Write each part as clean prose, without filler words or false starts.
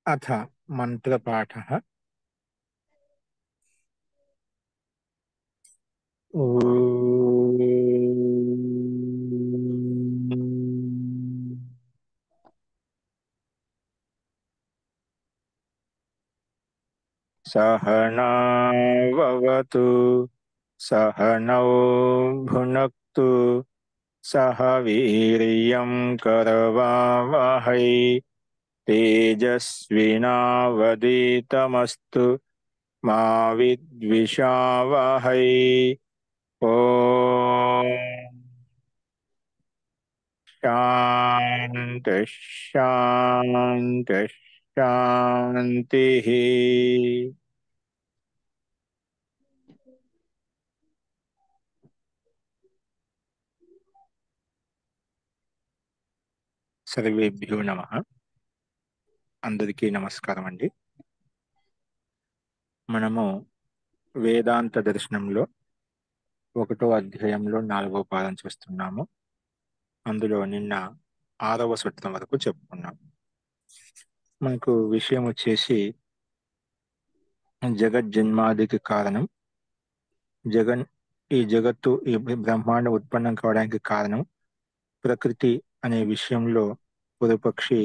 अथ मन्त्रपाठः। सहनाववतु सहनौ भुनक्तु सह वीर्यं करवावहै तेजस्विनावधीतमस्तु मा विद्विषावहै। ॐ शान्ति शान्ति शान्तिः। సర్వేభ్యో నమః. అందరికీ నమస్కారం అండి. మనము వేదాంత దర్శనంలో 1వ అధ్యాయంలో 4వ పాదం చూస్తున్నాము. అందులో నిన్న 6వ సూత్రం వరకు చెప్పుకున్నాం. మనకు విషయం వచ్చేసి జగజ్జన్మాదికి కారణం జగన్ ఈ జగత్తు ఈ బ్రహ్మాండం ఉత్పన్నం కావడానికి కారణం ప్రకృతి అనే విషయంలో పూర్వపక్షి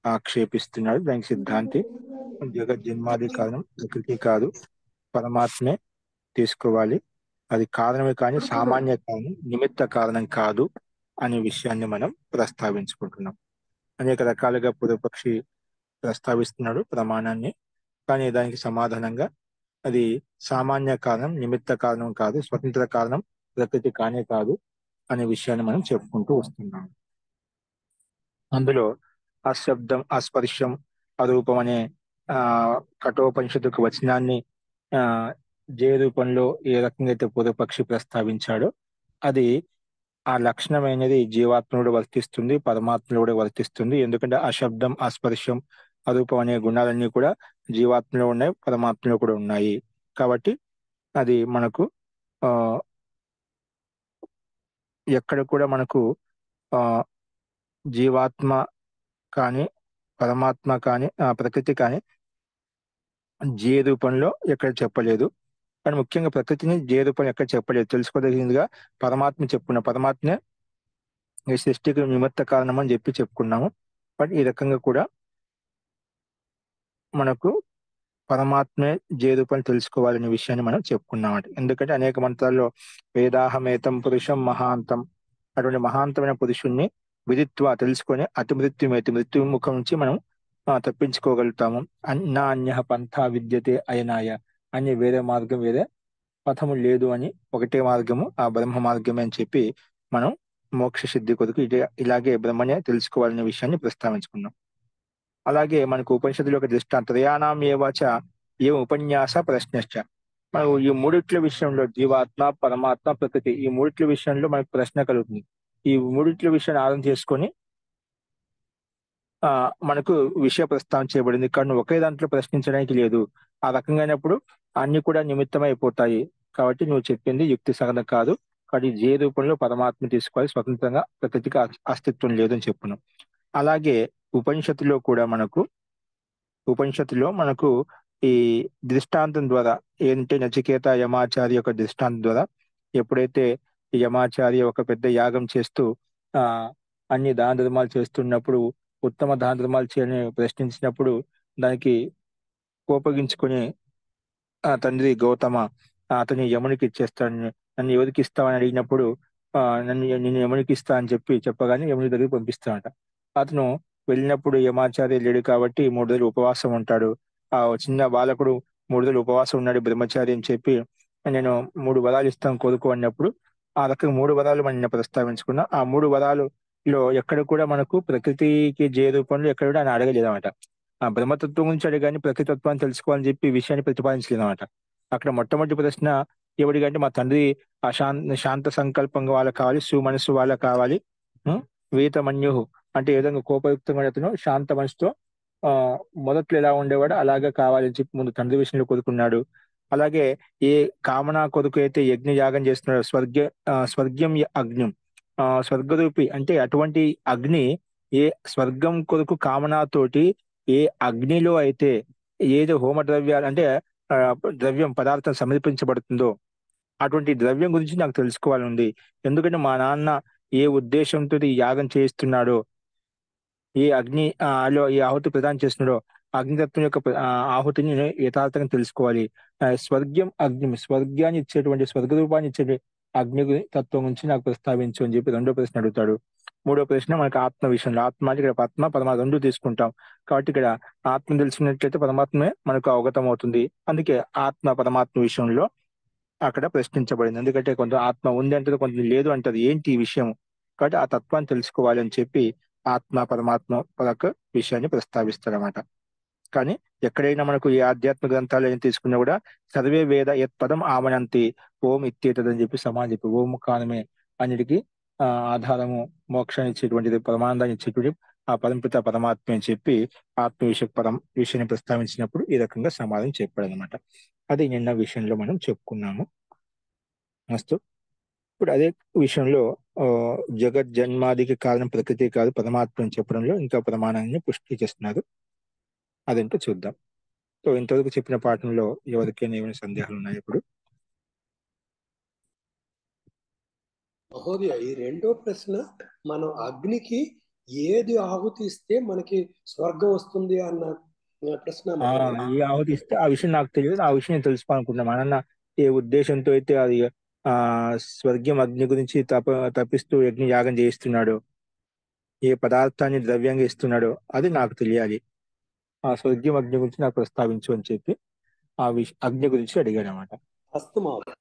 ఆక్షేపిస్తున్నాడు. దానికి సిద్ధాంతి జగజ్జన్మాది కారణం ప్రకృతి కాదు, పరమాత్మే తీసుకోవాలి. అది కారణమే కానీ సామాన్య కారణం, నిమిత్త కారణం కాదు అనే విషయాన్ని మనం ప్రస్తావించుకుంటున్నాం. అనేక రకాలుగా పూర్వపక్షి ప్రస్తావిస్తున్నాడు ప్రమాణాన్ని. కానీ దానికి సమాధానంగా అది సామాన్య కారణం, నిమిత్త కారణం కాదు, స్వతంత్ర కారణం ప్రకృతి కానే కాదు అనే విషయాన్ని మనం చెప్పుకుంటూ వస్తున్నాం. అందులో అశబ్దం, అస్పర్శం, అరూపం అనే ఆ కఠోపనిషత్తుకు వచనాన్ని ఆ జే రూపంలో ఏ రకంగా అయితే పూర్వపక్షి ప్రస్తావించాడో అది ఆ లక్షణమైనది జీవాత్మలో వర్తిస్తుంది, పరమాత్మలో కూడా వర్తిస్తుంది. ఎందుకంటే అశబ్దం, అస్పర్శం, అరూపం అనే గుణాలన్నీ కూడా జీవాత్మలో ఉన్నాయి, పరమాత్మలో కూడా ఉన్నాయి. కాబట్టి అది మనకు ఆ ఎక్కడ కూడా మనకు ఆ జీవాత్మ కానీ పరమాత్మ కానీ ప్రకృతి కానీ జే రూపంలో ఎక్కడ చెప్పలేదు. కానీ ముఖ్యంగా ప్రకృతిని జే రూపంలో ఎక్కడ చెప్పలేదు. తెలుసుకోదగినదిగా పరమాత్మ చెప్పుకున్న పరమాత్మే ఈ సృష్టికి నిమిత్త కారణం అని చెప్పి చెప్పుకున్నాము. బట్ ఈ రకంగా కూడా మనకు పరమాత్మే జే రూపం తెలుసుకోవాలనే విషయాన్ని మనం చెప్పుకున్నామంట. ఎందుకంటే అనేక మంత్రాల్లో వేదాహమేతం పురుషం మహాంతం, అటువంటి మహాంతమైన పురుషుణ్ణి విదిత్వ తెలుసుకొని అతి మృత్యుమేతి, మృత్యు ముఖం నుంచి మనం తప్పించుకోగలుగుతాము. నా అన్య పంథా విద్యతే అయనాయ, అన్య వేరే మార్గం, వేరే పథము లేదు అని ఒకటే మార్గము ఆ బ్రహ్మ మార్గమే అని చెప్పి మనం మోక్ష సిద్ధి కొరకు ఇలాగే బ్రహ్మనే తెలుసుకోవాలనే విషయాన్ని ప్రస్తావించుకున్నాం. అలాగే మనకు ఉపనిషత్తులో ఒక దృష్టాంతయానాం ఏవాచ ఏ ఉపన్యాస ప్రశ్నశ్చ. మనకు ఈ మూడిట్ల విషయంలో జీవాత్మ, పరమాత్మ, ప్రకృతి ఈ మూడిట్ల విషయంలో మనకు ప్రశ్న కలుగుతుంది. ఈ మూడిట్ల విషయాన్ని ఆధారం చేసుకొని మనకు విషయ ప్రస్తావన చేయబడింది. కానీ ఒకే దాంట్లో ప్రశ్నించడానికి లేదు. ఆ రకంగానప్పుడు అన్ని కూడా నిమిత్తమైపోతాయి. కాబట్టి నువ్వు చెప్పింది యుక్తి సగం కాదు. కానీ ఏ రూపంలో పరమాత్మ తీసుకోవాలి, స్వతంత్రంగా ప్రకృతికి అస్తిత్వం లేదని చెప్పును. అలాగే ఉపనిషత్తులో మనకు ఈ దృష్టాంతం ద్వారా ఏంటంటే నచికేత యమాచార్య యొక్క దృష్టాంతం ద్వారా ఎప్పుడైతే యమాచార్య ఒక పెద్ద యాగం చేస్తూ ఆ అన్ని దాన ధర్మాలు చేస్తున్నప్పుడు ఉత్తమ దాన ధర్మాలు చేయని ప్రశ్నించినప్పుడు దానికి కోపగించుకుని తండ్రి గౌతమ అతని యమునికి ఇచ్చేస్తాను, నన్ను ఎవరికి ఇస్తావని అడిగినప్పుడు నిన్ను యమునికి ఇస్తా అని చెప్పగానే యముని దగ్గరికి పంపిస్తానంట. అతను వెళ్ళినప్పుడు యమాచార్య లేడు కాబట్టి 3 రోజులు ఉపవాసం ఉంటాడు. ఆ చిన్న బాలకుడు 3 రోజులు ఉపవాసం ఉన్నాడు బ్రహ్మచారి అని చెప్పి నేను 3 వరాలు ఇస్తాను కోరుకో అన్నప్పుడు ఆ రకంగా 3 వరాలు మనం ప్రస్తావించుకున్నా. ఆ 3 వరాలులో ఎక్కడ కూడా మనకు ప్రకృతికి జే రూపంలో ఎక్కడ కూడా ఆయన అడగలేదన్నమాట. ఆ బ్రహ్మతత్వం గురించి అడిగాని ప్రకృతత్వాన్ని తెలుసుకోవాలని చెప్పి విషయాన్ని ప్రతిపాదించలేదన్నమాట. అక్కడ మొట్టమొదటి ప్రశ్న ఎవరికంటే మా తండ్రి శాంత సంకల్పంగా వాళ్ళకి కావాలి, సుమనస్సు వాళ్ళకి కావాలి. వీతమన్యు అంటే ఏ విధంగా కోపయుక్తంగా అతను శాంత మనసుతో ఆ మొదట్లో ఎలా ఉండేవాడు అలాగే కావాలని చెప్పి ముందు తండ్రి విషయంలో కోరుకున్నాడు. అలాగే ఏ కామనా కొరకు అయితే యజ్ఞ యాగం చేస్తున్నాడో స్వర్గ్యం అగ్నిం, స్వర్గరూపి అంటే అటువంటి అగ్ని ఏ స్వర్గం కొరకు కామనాతోటి ఏ అగ్నిలో అయితే ఏది హోమ ద్రవ్యాలు అంటే ఆ, ద్రవ్యం పదార్థం సమర్పించబడుతుందో అటువంటి ద్రవ్యం గురించి నాకు తెలుసుకోవాలని ఉంది. ఎందుకంటే మా నాన్న ఏ ఉద్దేశంతో ఈ యాగం చేస్తున్నాడో, ఏ అగ్ని లో ఈ ఆహుతి ప్రదానం చేస్తున్నాడో అగ్నితత్వం యొక్క ఆహుతిని నేను యథార్థంగా తెలుసుకోవాలి. స్వర్గాన్ని ఇచ్చేటువంటి స్వర్గ రూపాన్ని ఇచ్చే అగ్ని తత్వం గురించి నాకు ప్రస్తావించు అని చెప్పి రెండో ప్రశ్న అడుగుతాడు. మూడో ప్రశ్న మనకి ఆత్మ విషయంలో, ఆత్మ అంటే ఇక్కడ ఆత్మ పరమాత్మ రెండు తీసుకుంటాం. కాబట్టి ఇక్కడ ఆత్మ తెలిసినట్లయితే పరమాత్మే మనకు అవగతం అవుతుంది. అందుకే ఆత్మ పరమాత్మ విషయంలో అక్కడ ప్రశ్నించబడింది. ఎందుకంటే కొంత ఆత్మ ఉంది అంటది, కొంత లేదు అంటది. ఏంటి ఈ విషయం? కాబట్టి ఆ తత్వాన్ని తెలుసుకోవాలి అని చెప్పి ఆత్మ పరమాత్మ యొక్క విషయాన్ని ప్రస్తావిస్తారన్నమాట. కానీ ఎక్కడైనా మనకు ఈ ఆధ్యాత్మిక గ్రంథాలు ఏం తీసుకున్నా కూడా సర్వే వేద యత్ పదం ఆమనంతి ఓం ఇత్యేతద్ అని చెప్పి సమానం చెప్పి ఓం కాలమే అన్నిటికీ ఆధారము, మోక్షాన్ని ఇచ్చేటువంటిది, పరమానందాన్ని ఇచ్చేటువంటి ఆ పరంపిత పరమాత్మ అని చెప్పి ఆత్మ విషయాన్ని ప్రస్తావించినప్పుడు ఈ రకంగా సమాధానం చెప్పాడనమాట. అది నిన్న విషయంలో మనం చెప్పుకున్నాము. మస్తు ఇప్పుడు అదే విషయంలో ఆ, జగత్ జన్మాదికి కారణం ప్రకృతి కాదు పరమాత్మ అని చెప్పడంలో ఇంకా ప్రమాణాన్ని పుష్టి చేస్తున్నారు. అదేంటో చూద్దాం. సో ఇంతవరకు చెప్పిన పాఠంలో ఎవరికైనా ఏమైనా సందేహాలు ఉన్నాయి ఇప్పుడు? మహోదయ, ఈ రెండో ప్రశ్న, మనం అగ్నికి ఏది ఆహుతి ఇస్తే మనకి స్వర్గం వస్తుంది అన్న ప్రశ్న మహోదయ. ఏ ఆహుతి ఇస్తే ఆ విషయం నాకు తెలియదు. ఆ విషయం నేను తెలుసుకోవాలనుకుంటున్నాను. మా నాన్న ఏ ఉద్దేశంతో అయితే అది ఆ స్వర్గం అగ్ని గురించి తప్పిస్తూ యజ్ఞ యాగం చేయిస్తున్నాడు, ఏ పదార్థాన్ని ద్రవ్యంగా ఇస్తున్నాడో అది నాకు తెలియాలి. ఆ స్వర్గం అగ్ని గురించి నాకు ప్రస్తావించు అని చెప్పి ఆ అగ్ని గురించి అడిగాడు అనమాట. అస్తు మహోదయ.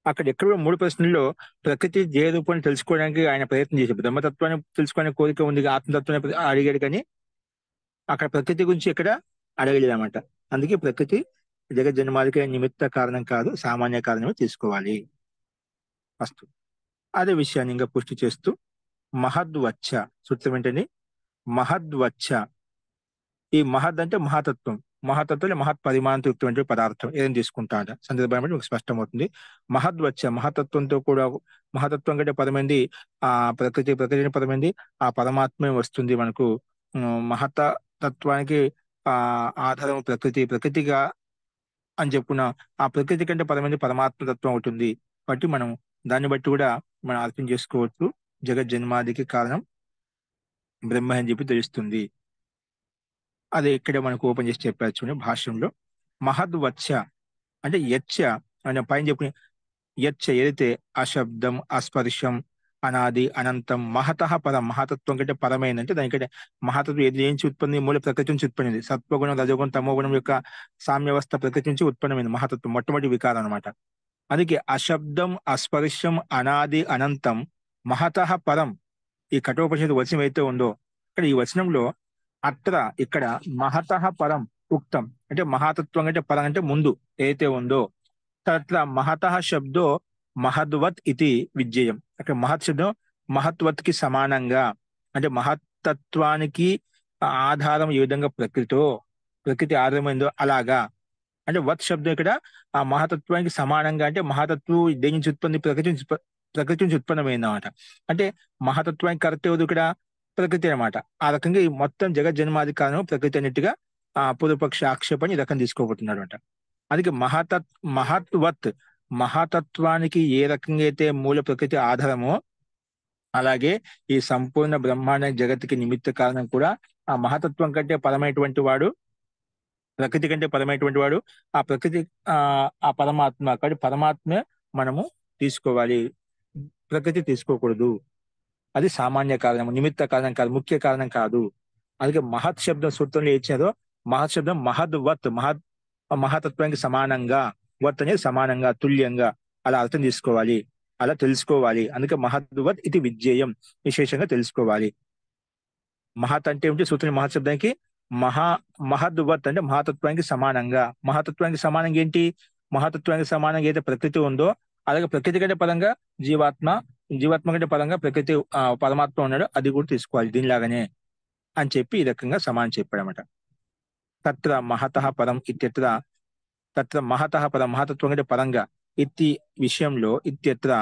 అక్కడ ఎక్కడ మూడు ప్రశ్నల్లో ప్రకృతి జయ రూపాన్ని తెలుసుకోవడానికి ఆయన ప్రయత్నం చేశాడు. బ్రహ్మతత్వాన్ని తెలుసుకోవాలని కోరిక ఉంది, ఆత్మతత్వాన్ని అడిగాడు. కానీ అక్కడ ప్రకృతి గురించి ఇక్కడ అడగలేదు అనమాట. అందుకే ప్రకృతి జగజ్జన్మాలకి నిమిత్త కారణం కాదు, సామాన్య కారణమే తీసుకోవాలి. ఫస్ట్ అదే విషయాన్ని ఇంకా పుష్టి చేస్తూ మహద్వచ్చ సూత్రం ఏంటండి? మహద్వచ్చ. ఈ మహద్ అంటే మహాతత్వం, మహాతత్వం మహత్ పరిమాణంతో పదార్థం ఏదైనా తీసుకుంటా అంట సందర్భం మీకు స్పష్టమవుతుంది. మహద్వచ్చ మహాతత్వంతో కూడా, మహాతత్వం కంటే పదమైంది ఆ ప్రకృతి పదమైంది ఆ పరమాత్మే వస్తుంది మనకు. మహత తత్వానికి ఆ ఆధారం ప్రకృతిగా అని చెప్పుకున్న ఆ ప్రకృతి కంటే పదమైంది పరమాత్మ తత్వం అవుతుంది. కాబట్టి మనం దాన్ని బట్టి కూడా మనం అర్థం చేసుకోవచ్చు. జగత్ జన్మాదికి కారణం బ్రహ్మ అని చెప్పి తెలుస్తుంది. అదే ఇక్కడ మనకు ఓపెన్ చేసి చెప్పచ్చు భాష్యంలో. మహద్వచ్చ అంటే యచ్చ ఆయన పైన చెప్పిన యచ్చ ఏదైతే అశబ్దం, అస్పర్శం, అనాది, అనంతం, పరం, మహతత్వం కంటే పరమైందంటే దానికంటే మహతత్వం ఏది నుంచి ఉత్పత్తి, మూల ప్రకృతి నుంచి ఉత్పన్నమైంది. సత్వగుణం, రజోగుణం, తమోగుణం యొక్క సామ్యవస్థ ప్రకృతి నుంచి ఉత్పన్నమైంది మహతత్వం, మొట్టమొదటి వికారం అనమాట. అందుకే అశబ్దం, అస్పర్శం, అనాది, అనంతం, పరం ఈ కఠోపనిషత్తు వచనం అయితే ఉందో ఇక్కడ ఈ వచనంలో అత్ర ఇక్కడ పరం ఉక్తం అంటే మహాతత్వం అంటే పరం అంటే ముందు ఏదైతే ఉందో తత్ర శబ్దో మహద్వత్ ఇది విజ్ఞేయం. అక్కడ మహత్ శబ్దం మహత్వత్ కి సమానంగా అంటే మహత్తత్వానికి ఆధారం ఏ విధంగా ప్రకృతి ఆధారమైందో అలాగా. అంటే వత్ శబ్దం ఇక్కడ ఆ మహతత్వానికి సమానంగా అంటే మహతత్వం దేని నుంచి ఉత్పత్తి? ప్రకృతి నుంచి ఉత్పన్నమైంది అనమాట. అంటే మహతత్వానికి కరెక్ట్ అవుతుంది ఇక్కడ ప్రకృతి అనమాట. ఆ రకంగా ఈ మొత్తం జగత్ జన్మాది కారణం ప్రకృతి అన్నిటిగా పూర్వపక్ష ఆక్షేపణ ఈ రకం తీసుకోబోతున్నాడు అంట. అందుకే మహత్వత్ మహాతత్వానికి ఏ రకంగా అయితే మూల ప్రకృతి ఆధారమో అలాగే ఈ సంపూర్ణ బ్రహ్మాండ జగత్తుకి నిమిత్త కారణం కూడా ఆ మహతత్వం కంటే పరమైనటువంటి వాడు, ప్రకృతి కంటే పరమైనటువంటి వాడు ఆ ప్రకృతి ఆ పరమాత్మ. కాబట్టి పరమాత్మే మనము తీసుకోవాలి, ప్రకృతి తీసుకోకూడదు. అది సామాన్య కారణం, నిమిత్త కారణం కాదు, ముఖ్య కారణం కాదు. అందుకే మహత్ శబ్దం సూత్రంలో ఇచ్చినారో మహత్ శబ్దం మహద్వత్ మహాతత్వానికి సమానంగా, వత్ అనేది సమానంగా, తుల్యంగా అలా అర్థం తీసుకోవాలి, అలా తెలుసుకోవాలి. అందుకే మహద్వత్ ఇది విజ్ఞేయం, విశేషంగా తెలుసుకోవాలి. మహత్ అంటే ఏమిటి? సూత్రం మహత్ శబ్దానికి మహద్వత్ అంటే మహాతత్వానికి సమానంగా. మహాతత్వానికి సమానంగా ఏంటి? మహాతత్వానికి సమానంగా ఏదైతే ప్రకృతి ఉందో అలాగే ప్రకృతి కంటే పరంగా జీవాత్మ కంటే పరంగా ప్రకృతి పరమాత్మ ఉన్నాడు, అది కూడా తీసుకోవాలి దీనిలాగానే అని చెప్పి ఈ రకంగా సమానం చెప్పాడనమాట. తత్ర మహతః పరం ఇత్యత్ర, తత్ర మహతః పరం మహతత్వం కంటే పరంగా ఇతి విషయంలో ఇత్యత్ర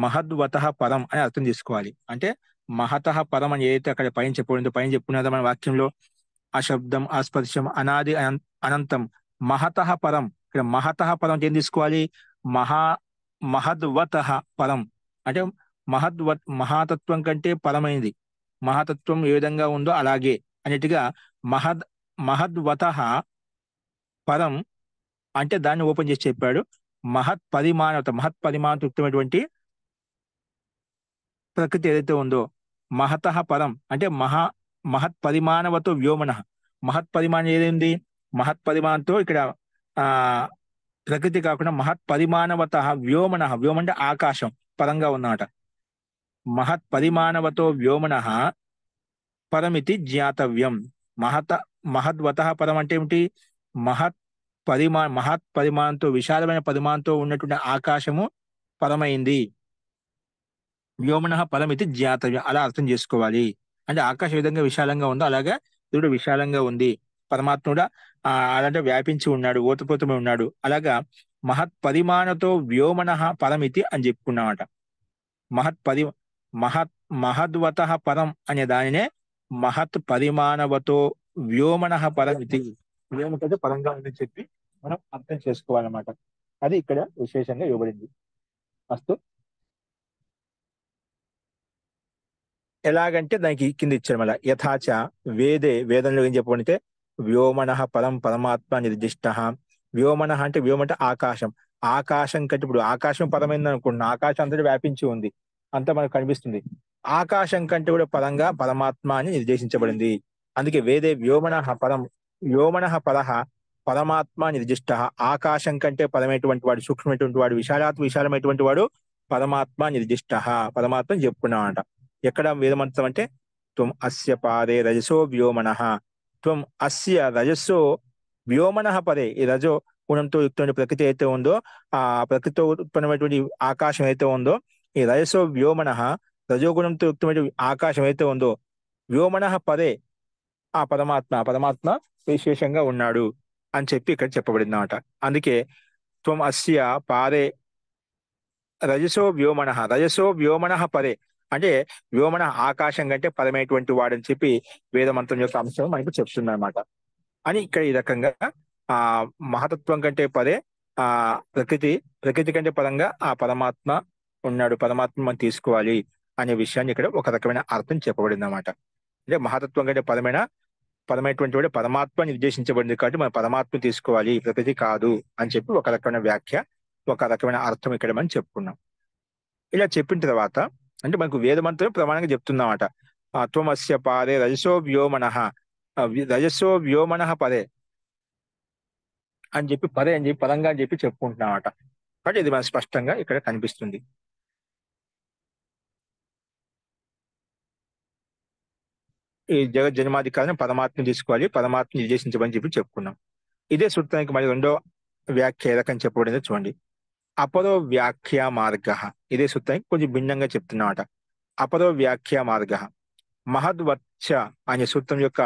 మహద్వత పరం అని అర్థం చేసుకోవాలి. అంటే మహత పరం అని ఏదైతే అక్కడ పైన చెప్పబడిందో, పైన చెప్పుకున్నదో మన వాక్యంలో అశబ్దం అస్పర్శం అనాది అనంతం మహత పరం. ఇక్కడ మహత పరం అంటే ఏం తీసుకోవాలి? మహద్వత పరం అంటే మహాతత్వం కంటే పరమైనది. మహాతత్వం ఏ విధంగా ఉందో అలాగే అన్నట్టుగా మహద్వత పరం అంటే దాన్ని ఓపెన్ చేసి చెప్పాడు. మహత్ పరిమాణయుక్తమైనటువంటి ప్రకృతి ఏదైతే ఉందో మహత పరం అంటే మహత్ పరిమాణవతో వ్యోమన. మహత్ పరిమాణం ఏదైంది? మహత్ పరిమాణంతో ఇక్కడ ఆ ప్రకృతి కాకుండా మహత్ పరిమాణవత వ్యోమన. వ్యోమ అంటే ఆకాశం పరంగా ఉన్నమాట. మహత్ పరిమాణవతో వ్యోమన పరమితి జ్ఞాతవ్యం. మహద్వత పరం అంటే ఏమిటి? మహత్ పరిమాణంతో విశాలమైన పరిమాణంతో ఉన్నటువంటి ఆకాశము పరమైంది. వ్యోమన పరమితి జ్ఞాతవ్యం అలా అర్థం చేసుకోవాలి. అంటే ఆకాశం ఏ విధంగా విశాలంగా ఉందో అలాగే దేవుడు విశాలంగా ఉంది. పరమాత్మ కూడా అలాంటి వ్యాపించి ఉన్నాడు, ఓతపోతమై ఉన్నాడు. అలాగా మహత్ పరిమాణతో వ్యోమన పరమితి అని చెప్పుకున్నామట. మహద్వత పరం అనే దానినే మహత్ పరిమాణవతో వ్యోమన పరమితి. వ్యోమకైతే పరంగా ఉందని చెప్పి మనం అర్థం చేసుకోవాలన్నమాట. అది ఇక్కడ విశేషంగా ఇవ్వబడింది. అస్తు ఎలాగంటే దానికి కింద ఇచ్చారు మళ్ళీ యథాచ వేదంలో ఏం చెప్పబడితే వ్యోమన పరం పరమాత్మ నిర్దిష్ట. వ్యోమన అంటే వ్యోమ అంటే ఆకాశం. ఆకాశం కంటే ఇప్పుడు ఆకాశం పరమైంది అనుకుంటున్నా, ఆకాశం అంతటా వ్యాపించి ఉంది, అంతా మనకు కనిపిస్తుంది. ఆకాశం కంటే కూడా పరంగా పరమాత్మ అని నిర్దేశించబడింది. అందుకే వేదే వ్యోమన పరహ పరమాత్మ నిర్దిష్ట. ఆకాశం కంటే పరమైనటువంటి వాడు, సూక్ష్మమైనటువంటి వాడు, విశాలమైనటువంటి వాడు పరమాత్మ నిర్దిష్ట. పరమాత్మ చెప్పుకున్నామంట. ఎక్కడ వేదమంత్రం అంటే త్వం అస్య పాదే రజసో వ్యోమన. త్వం అస్య రజసో వ్యోమన పదే. ఈ రజో గుణంతో యుక్తమైన ప్రకృతి అయితే ఉందో, ఆ ప్రకృతితో ఉత్పన్నమైనటువంటి ఆకాశం అయితే ఉందో, ఈ రజసో వ్యోమన రజోగుణంతో యుక్తమైన ఆకాశం అయితే ఉందో వ్యోమన పదే ఆ పరమాత్మ విశేషంగా ఉన్నాడు అని చెప్పి ఇక్కడ చెప్పబడింది అన్నమాట. అందుకే త్వం అస్య పారే రజసో వ్యోమన పరే అంటే వ్యోమన ఆకాశం కంటే పరమైనటువంటి వాడని చెప్పి వేదమంత్రం యొక్క అంశం మనకు చెప్తుంది అనమాట. అని ఇక్కడ ఈ రకంగా మహతత్వం కంటే పరే ప్రకృతి కంటే పరంగా ఆ పరమాత్మ ఉన్నాడు, పరమాత్మ మనం తీసుకోవాలి అనే విషయాన్ని ఇక్కడ ఒక రకమైన అర్థం చెప్పబడింది అనమాట. అంటే మహతత్వం కంటే పరమైనటువంటి వాడు పరమాత్మ నిర్దేశించబడింది కాబట్టి మనం పరమాత్మ తీసుకోవాలి, ప్రకృతి కాదు అని చెప్పి ఒక రకమైన వ్యాఖ్య, ఒక రకమైన అర్థం ఇక్కడ మనం చెప్పుకున్నాం. ఇలా చెప్పిన తర్వాత అంటే మనకు వేదమంత్రం ప్రమాణంగా చెప్తుందన్నమాట. త్వమస్య పారే రజసో వ్యోమన పరే అని చెప్పి పరే అని చెప్పి పరంగా అని చెప్పి చెప్పుకుంటున్నామట. కాబట్టి ఇది మనకు స్పష్టంగా ఇక్కడ కనిపిస్తుంది. ఈ జన్మాధికారం పరమాత్మ తీసుకోవాలి, పరమాత్మ నిర్దేశించమని చెప్పి చెప్పుకున్నాం. ఇదే సూత్రానికి మరి రెండో వ్యాఖ్య ఏ రకం చెప్పబడిందో చూడండి. అపరో వ్యాఖ్యా మార్గ. ఇదే సూత్రానికి కొంచెం భిన్నంగా చెప్తున్నమాట. అపరో వ్యాఖ్యా మార్గ మహద్వచ్చ అనే సూత్రం యొక్క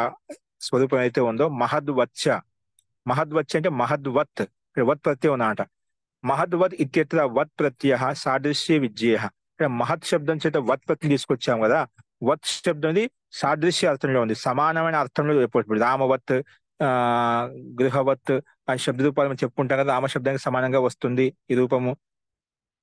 స్వరూపం అయితే ఉందో మహద్వచ్చ అంటే మహద్వత్, ఇక్కడ వత్ ప్రత్యయం ఉన్నమాట. మహద్వత్ ఇత్యత్ర వత్ ప్రత్యయ సాదృశ్య విజ్ఞేయ. ఇక్కడ మహత్ శబ్దం చేత వత్ ప్రత్యయం తీసుకొచ్చాం కదా. వత్ శబ్దం సాదృశ్య అర్థంలో ఉంది, సమానమైన అర్థంలో చెప్పబడి. రామవత్ గృహవత్ అని శబ్ద రూపాలు చెప్పుకుంటాం కదా. రామశబ్దానికి సమానంగా వస్తుంది ఈ రూపము.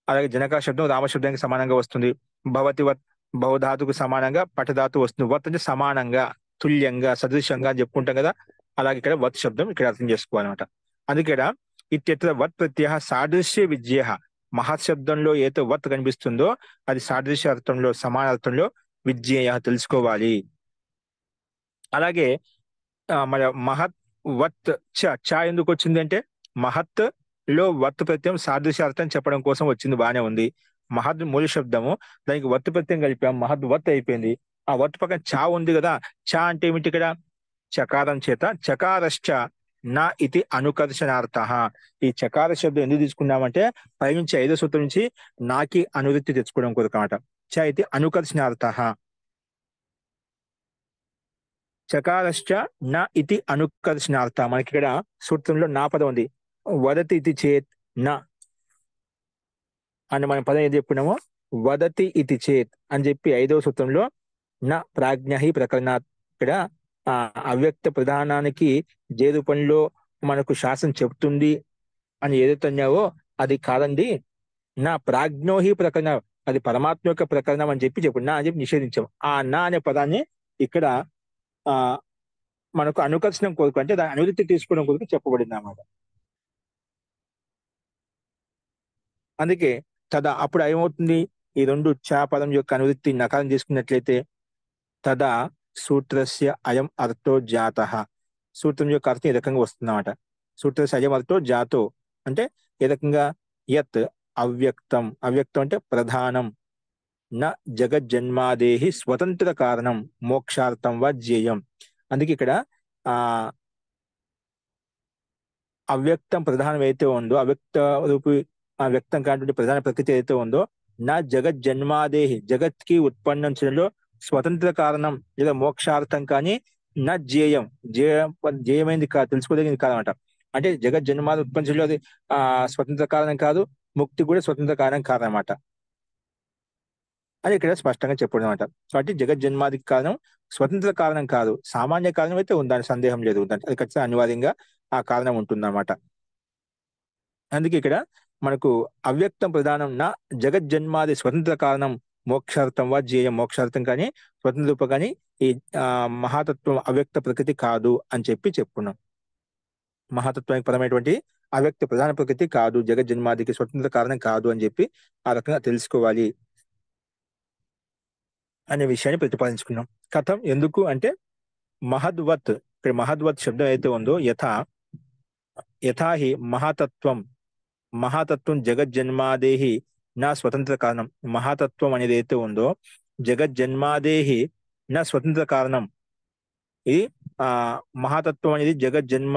అలాగే జనక శబ్దం రామశబ్దానికి సమానంగా వస్తుంది. భవతి వత్ బహుధాతుకు సమానంగా పటధాతు వస్తుంది. వత్ అంటే సమానంగా, తుల్యంగా, సదృశ్యంగా అని చెప్పుకుంటాం కదా. అలాగే ఇక్కడ వత్ శబ్దం ఇక్కడ అర్థం చేసుకోవాలన్నమాట. అందుకే ఇత్యత్ర వత్ ప్రత్యయ సాదృశ్య విజ్ఞేయ. మహత్ శబ్దంలో ఏదో వత్ కనిపిస్తుందో అది సాదృశ్య అర్థంలో, సమాన అర్థంలో విజ్ఞేయ తెలుసుకోవాలి. అలాగే మన మహత్ వత్ చ ఎందుకు వచ్చింది అంటే మహత్ లో వత్ ప్రత్యయం సాదృశ్యార్థం చెప్పడం కోసం వచ్చింది, బాగానే ఉంది. మహద్ మూల శబ్దము, దానికి వత్ ప్రత్యయం కలిపాం, మహద్ వత్ అయిపోయింది. ఆ వత్ పక్కన చా ఉంది కదా. చా అంటే ఏమిటి? ఇక్కడ చకారం చేత చకారశ్చ నా ఇది అనుకర్షణార్థ. ఈ చకార శబ్దం ఎందుకు తీసుకున్నామంటే పైనుంచి 5వ సూత్రం నుంచి నాకి అనువృత్తి తెచ్చుకోవడం కొరకమాట. చ ఇది అనుకర్షణార్థ. చకారశ్చ నా ఇది అనుకర్షణార్థ. మనకి ఇక్కడ సూత్రంలో నా పదం ఉంది. వదతి ఇది చేత్ నా అని మన పదం ఏది చెప్పుకున్నామో వదతి ఇతి చేత్ అని చెప్పి 5వ సూత్రంలో నా ప్రాజ్ఞ హి ప్రకరణాత్, ఇక్కడ ఆ అవ్యక్త ప్రధానానికి ఏ రూపంలో మనకు శాస్త్రం చెప్తుంది అని ఏదైతే అన్నావో అది కాదండి, నా ప్రాజ్ఞో హి ప్రకరణ, అది పరమాత్మ యొక్క ప్రకరణం అని చెప్పి నా అని చెప్పి నిషేధించాం. ఆ నా అనే పదాన్ని ఇక్కడ ఆ మనకు అనుకర్షణం కొరకు, అంటే దాని అనువృత్తి తీసుకోవడం కొరకు చెప్పబడింది అన్నమాట. అందుకే తదా అప్పుడు ఏమవుతుంది, ఈ రెండు చా పదం యొక్క అనువృత్తి నకారం చేసుకున్నట్లయితే తదా సూత్రస్య అయం అర్థో జాతః, సూత్రం యొక్క అర్థం ఈ రకంగా వస్తుందన్నమాట. సూత్రస్య అయం అర్థో జాతో అంటే ఏ రకంగా, యత్ అవ్యక్తం, అవ్యక్తం అంటే ప్రధానం, న జగజ్జన్మాదేహి స్వతంత్ర కారణం మోక్షార్థం వా జ్ఞేయం. అందుకే ఇక్కడ ఆ అవ్యక్తం ప్రధానం అయితే ఉందో, అవ్యక్త రూపి ఆ వ్యక్తం కానటువంటి ప్రధాన ప్రకృతి ఏదైతే ఉందో, నా జగజ్జన్మాదేహి, జగత్కి ఉత్పన్నం చేయడంలో స్వతంత్ర కారణం లేదా మోక్షార్థం కానీ నా జ్ఞేయం, జ్ఞేయమైంది కాదు, తెలుసుకోదగింది కాదనమాట. అంటే జగజ్జన్మాది ఉత్పన్నం చేయడంలో అది స్వతంత్ర కారణం కాదు, ముక్తి కూడా స్వతంత్ర కారణం కాదనమాట. అది ఇక్కడ స్పష్టంగా చెప్పడం అనమాట. సో అంటే జగజ్జన్మాదికి కారణం స్వతంత్ర కారణం కాదు, సామాన్య కారణం అయితే ఉంది, దాని సందేహం లేదు, అది ఖచ్చితంగా అనివార్యంగా ఆ కారణం ఉంటుందన్నమాట. అందుకే ఇక్కడ మనకు అవ్యక్తం ప్రధానం నా జగజ్జన్మాది స్వతంత్ర కారణం మోక్షార్థం వా జ్ఞేయం, మోక్షార్థం కానీ స్వతంత్ర రూపం కానీ ఈ మహాతత్వం అవ్యక్త ప్రకృతి కాదు అని చెప్పి చెప్పుకున్నాం. మహాతత్వానికి పరమైనటువంటి అవ్యక్త ప్రధాన ప్రకృతి కాదు, జగజ్జన్మాదికి స్వతంత్ర కారణం కాదు అని చెప్పి ఆ రకంగా తెలుసుకోవాలి అనే విషయాన్ని ప్రతిపాదించుకున్నాం. కథం ఎందుకు అంటే మహద్వత్, ఇక్కడ మహద్వత్ శబ్దం అయితే ఉందో యథాహి మహాతత్వం, మహాతత్వం జగజ్జన్మాదేహి నా స్వతంత్ర కారణం, మహాతత్వం అనేది అయితే ఉందో జగజ్జన్మాదేహి నా స్వతంత్ర కారణం. ఇది మహాతత్వం అనేది జగజ్జన్మ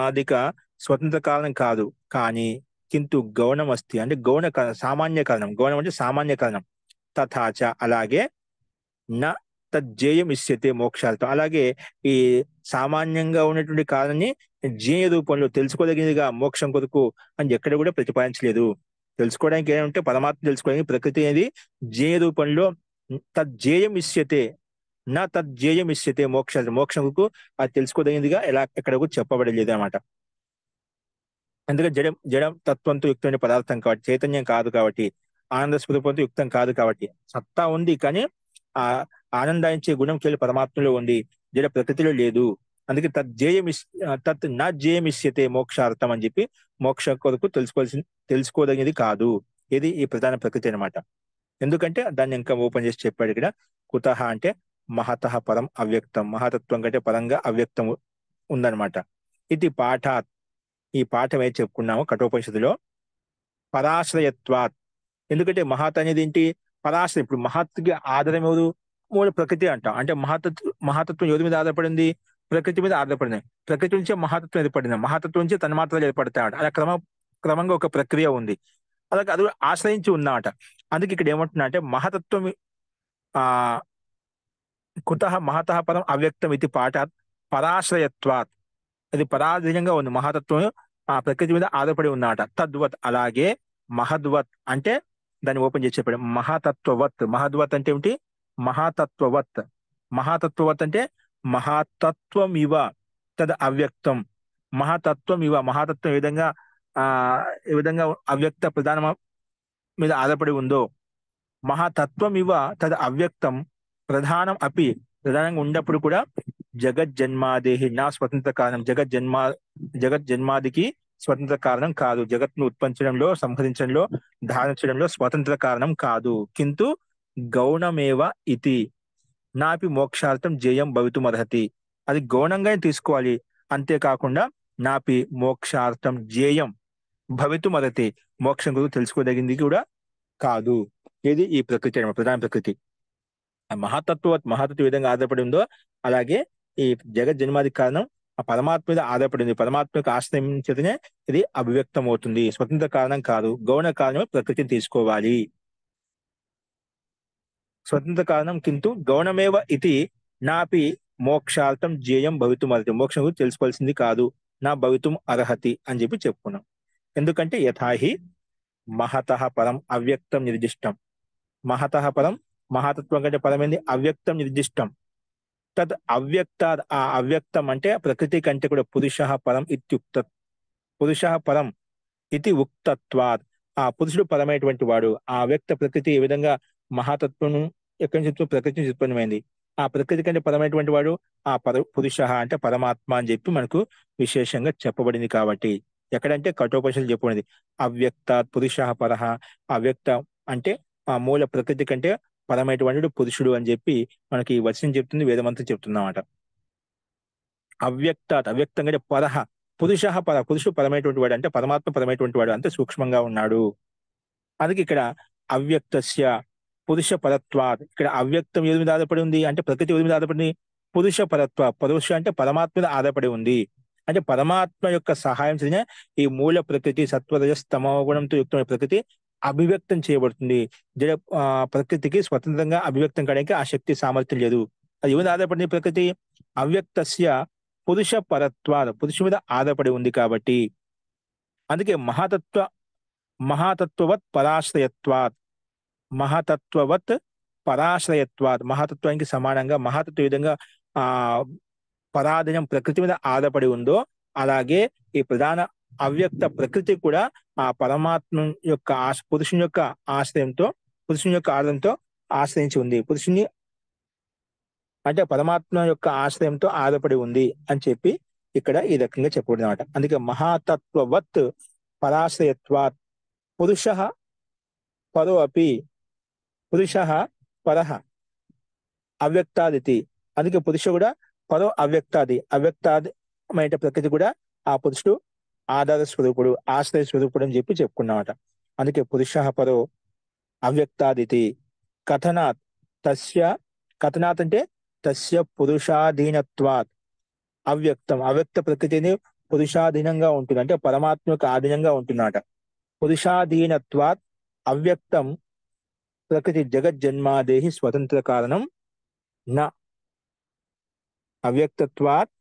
అధిక స్వతంత్ర కారణం కాదు, కానీ కింటు గౌణం అస్తి అంటే గౌణ కారణం, సామాన్య కారణం, గౌణం అంటే సామాన్య కారణం. తథాచ అలాగే నా తజ్జేయం ఇష్యతే మోక్షార్థం, అలాగే ఈ సామాన్యంగా ఉన్నటువంటి కారణాన్ని జ్ఞేయ రూపంలో తెలుసుకోదగినదిగా మోక్షం కొరకు అని ఎక్కడ కూడా ప్రతిపాదించలేదు. తెలుసుకోవడానికి ఏమంటే పరమాత్మ తెలుసుకోవడానికి ప్రకృతి అనేది జ్ఞేయ రూపంలో తజ్జేయం ఇష్యతే, నా తజ్జేయం ఇష్యతే మోక్షార్థం, మోక్షం కొరకు అది తెలుసుకోదగినదిగా ఎక్కడ కూడా చెప్పబడలేదు అన్నమాట. అందుకే జడం తత్వంతో యుక్తమైన పదార్థం కాబట్టి, చైతన్యం కాదు కాబట్టి, ఆనంద స్వరూపంతో యుక్తం కాదు కాబట్టి, సత్తా ఉంది కానీ ఆ ఆనందాయించే గుణం కేవలం పరమాత్మలో ఉంది, జడ ప్రకృతిలో లేదు. అందుకే తత్ నా జయమిష్యతే మోక్షార్థం అని చెప్పి మోక్ష కొరకు తెలుసుకోదగినది కాదు, ఇది ఈ ప్రధాన ప్రకృతి అనమాట. ఎందుకంటే దాన్ని ఇంకా ఓపెన్ చేసి చెప్పాడు ఇక్కడ. కుతః అంటే మహతః పరం అవ్యక్తం, మహాతత్వం కంటే పరంగా అవ్యక్తం ఉందన్నమాట. ఇది పాఠాత్, ఈ పాఠం ఏది చెప్పుకున్నామో కఠోపనిషత్తులో పరాశ్రయత్వాత్, ఎందుకంటే మహత్ అనేది ఏంటి, పరాశ్రయం. ఇప్పుడు మహత్కి ఆధారం ఎవరు, మూల ప్రకృతి అంటాం. అంటే మహాతత్వం ఎవరి మీద ఆధారపడింది, ప్రకృతి మీద ఆధారపడింది. ప్రకృతి నుంచే మహాతత్వం ఏర్పడింది, మహాతత్వం నుంచి తన్మాత్రలు ఏర్పడతాయి. అలా క్రమంగా ఒక ప్రక్రియ ఉంది, అలాగే అది ఆశ్రయించి ఉందన్నమాట. అందుకే ఇక్కడ ఏమంటున్నా అంటే మహతత్వం కుతః మహతః పరం అవ్యక్తం ఇది పాఠాత్ పరాశ్రయత్వాత్, అది పరాధీనంగా ఉంది, మహాతత్వం ఆ ప్రకృతి మీద ఆధారపడి ఉన్నమాట. తద్వత్ అలాగే మహద్వత్ అంటే దాన్ని ఓపెన్ చేసి చెప్పాడు. మహాతత్వవత్, మహద్వత్ అంటే ఏమిటి, మహాతత్వవత్, మహాతత్వవత్ అంటే మహాతత్వం ఇవ తద్ అవ్యక్తం, మహాతత్వం ఇవ, మహాతత్వం ఏ విధంగా అవ్యక్త ప్రధానం మీద ఆధారపడి ఉందో, మహాతత్వం ఇవ తద్ అవ్యక్తం ప్రధానం అపి, ప్రధానంగా ఉన్నప్పుడు కూడా జగజ్జన్మాదేహి నా స్వతంత్ర కారణం, జగజ్జన్మాదికి స్వతంత్ర కారణం కాదు, జగత్ను ఉత్పన్నించడంలో, సంహరించడంలో, ధారించడంలో స్వతంత్ర కారణం కాదు. కింటు గౌణమేవ ఇతి నాపి మోక్షార్థం జేయం భవితుమర్హతి, అది గౌణంగానే తీసుకోవాలి, అంతేకాకుండా నాపి మోక్షార్థం జేయం భవితుమర్హతి, మోక్షం గురించి తెలుసుకోదగింది కూడా కాదు. ఇది ఈ ప్రకృతి అనమాట, ప్రధాన ప్రకృతి. మహాతత్వ విధంగా ఆధారపడి ఉందో అలాగే ఈ జగజ్జన్మాది కారణం ఆ పరమాత్మ మీద ఆధారపడింది, పరమాత్మ యొక్క ఆశ్రయించదనే ఇది అభివ్యక్తం అవుతుంది, స్వతంత్ర కారణం కాదు. గౌణ కారణమే ప్రకృతిని తీసుకోవాలి. స్వతంత్ర కారణం కింటు గౌణమేవ ఇది నాపి మోక్షార్థం జ్ఞేయం భవితుం అర్హతి, మోక్షం గురించి తెలుసుకోవాల్సింది కాదు, నా భవితుం అర్హతి అని చెప్పి చెప్పుకున్నాం. ఎందుకంటే యథాహి మహతః పరం అవ్యక్తం నిర్దిష్టం, మహతః పరం, మహాతత్వం కంటే పరమైంది అవ్యక్తం నిర్దిష్టం. తద్ అవ్యక్త, ఆ అవ్యక్తం అంటే ప్రకృతి కంటే కూడా పురుషః పరం ఇత్యుక్త, పురుషః పరం ఇది ఉక్తత్వాత్. ఆ పురుషుడు పరమైనటువంటి వాడు. ఆ వ్యక్త ప్రకృతి ఏ విధంగా మహాతత్వం ఎక్కడి నుంచి ప్రకృతి నుంచి ఉత్పన్నమైంది, ఆ ప్రకృతి కంటే పరమైనటువంటి వాడు ఆ పురుష అంటే పరమాత్మ అని చెప్పి మనకు విశేషంగా చెప్పబడింది. కాబట్టి ఎక్కడంటే కఠోపనిషత్తులో చెప్పబడింది అవ్యక్త పురుష పరహ. అవ్యక్త అంటే ఆ మూల ప్రకృతి కంటే పరమైనటువంటి పురుషుడు అని చెప్పి మనకి ఈ వచనం చెప్తుంది, వేదమంత్రం చెప్తున్నమాట. అవ్యక్తాత్, అవ్యక్తం కంటే పరహ, పురుష పర, పురుషుడు పరమైనటువంటి వాడు అంటే పరమాత్మ పరమైనటువంటి వాడు, అంతే సూక్ష్మంగా ఉన్నాడు. అందుకే ఇక్కడ అవ్యక్తస్య పురుష పరత్వాత్, ఇక్కడ అవ్యక్తం ఏది మీద ఆధారపడి ఉంది అంటే ప్రకృతి ఏది మీద ఆధారపడి, పురుష పరత్వ, పురుష అంటే పరమాత్మ మీద ఆధారపడి ఉంది. అంటే పరమాత్మ యొక్క సహాయం చేసిన ఈ మూల ప్రకృతి సత్వరజ స్తమో గుణంతో యుక్తమైన ప్రకృతి అభివ్యక్తం చేయబడుతుంది. జడ ప్రకృతికి స్వతంత్రంగా అభివ్యక్తం కావడానికి ఆ శక్తి సామర్థ్యం లేదు. అది ఏమి ఆధారపడింది ప్రకృతి, అవ్యక్తస్య పురుష పరత్వాత్, పురుషు మీద ఆధారపడి ఉంది. కాబట్టి అందుకే మహాతత్వవత్ పరాశ్రయత్వాత్, మహతత్వవత్ పరాశ్రయత్వాత్, మహతత్వానికి సమానంగా మహతత్వ విధంగా ఆ పరాధీనం ప్రకృతి మీద ఆధారపడి ఉందో, అలాగే ఈ ప్రధాన అవ్యక్త ప్రకృతి కూడా ఆ పరమాత్మ యొక్క పురుషుని యొక్క ఆశ్రయంతో, పురుషుని యొక్క ఆధారంతో ఆశ్రయించి ఉంది. పురుషుని అంటే పరమాత్మ యొక్క ఆశ్రయంతో ఆధారపడి ఉంది అని చెప్పి ఇక్కడ ఈ రకంగా చెప్పబడింది అనమాట. అందుకే మహాతత్వవత్ పరాశ్రయత్వాత్ పురుష పరో అపి, పురుష పరహ అవ్యక్తాదితి. అందుకే పురుషుడు కూడా పరో అవ్యక్తాది, అవ్యక్తాదిమైన ప్రకృతి కూడా ఆ పురుషుడు ఆధార స్వరూపుడు, ఆశ్రయ స్వరూపుడు అని చెప్పి చెప్పుకున్నమాట. అందుకే పురుష పరో అవ్యక్తాదితి. కథనాత్ తస్య, కథనాత్ అంటే తస్య పురుషాధీనత్వాత్ అవ్యక్తం, అవ్యక్త ప్రకృతిని పురుషాధీనంగా ఉంటుంది అంటే పరమాత్మ యొక్క ఆధీనంగా ఉంటున్నమాట. పురుషాధీనత్వాత్ అవ్యక్తం ప్రకృతి జగజ్జన్మాదేహి స్వతంత్ర కారణం న. అవ్యక్తత్వాత్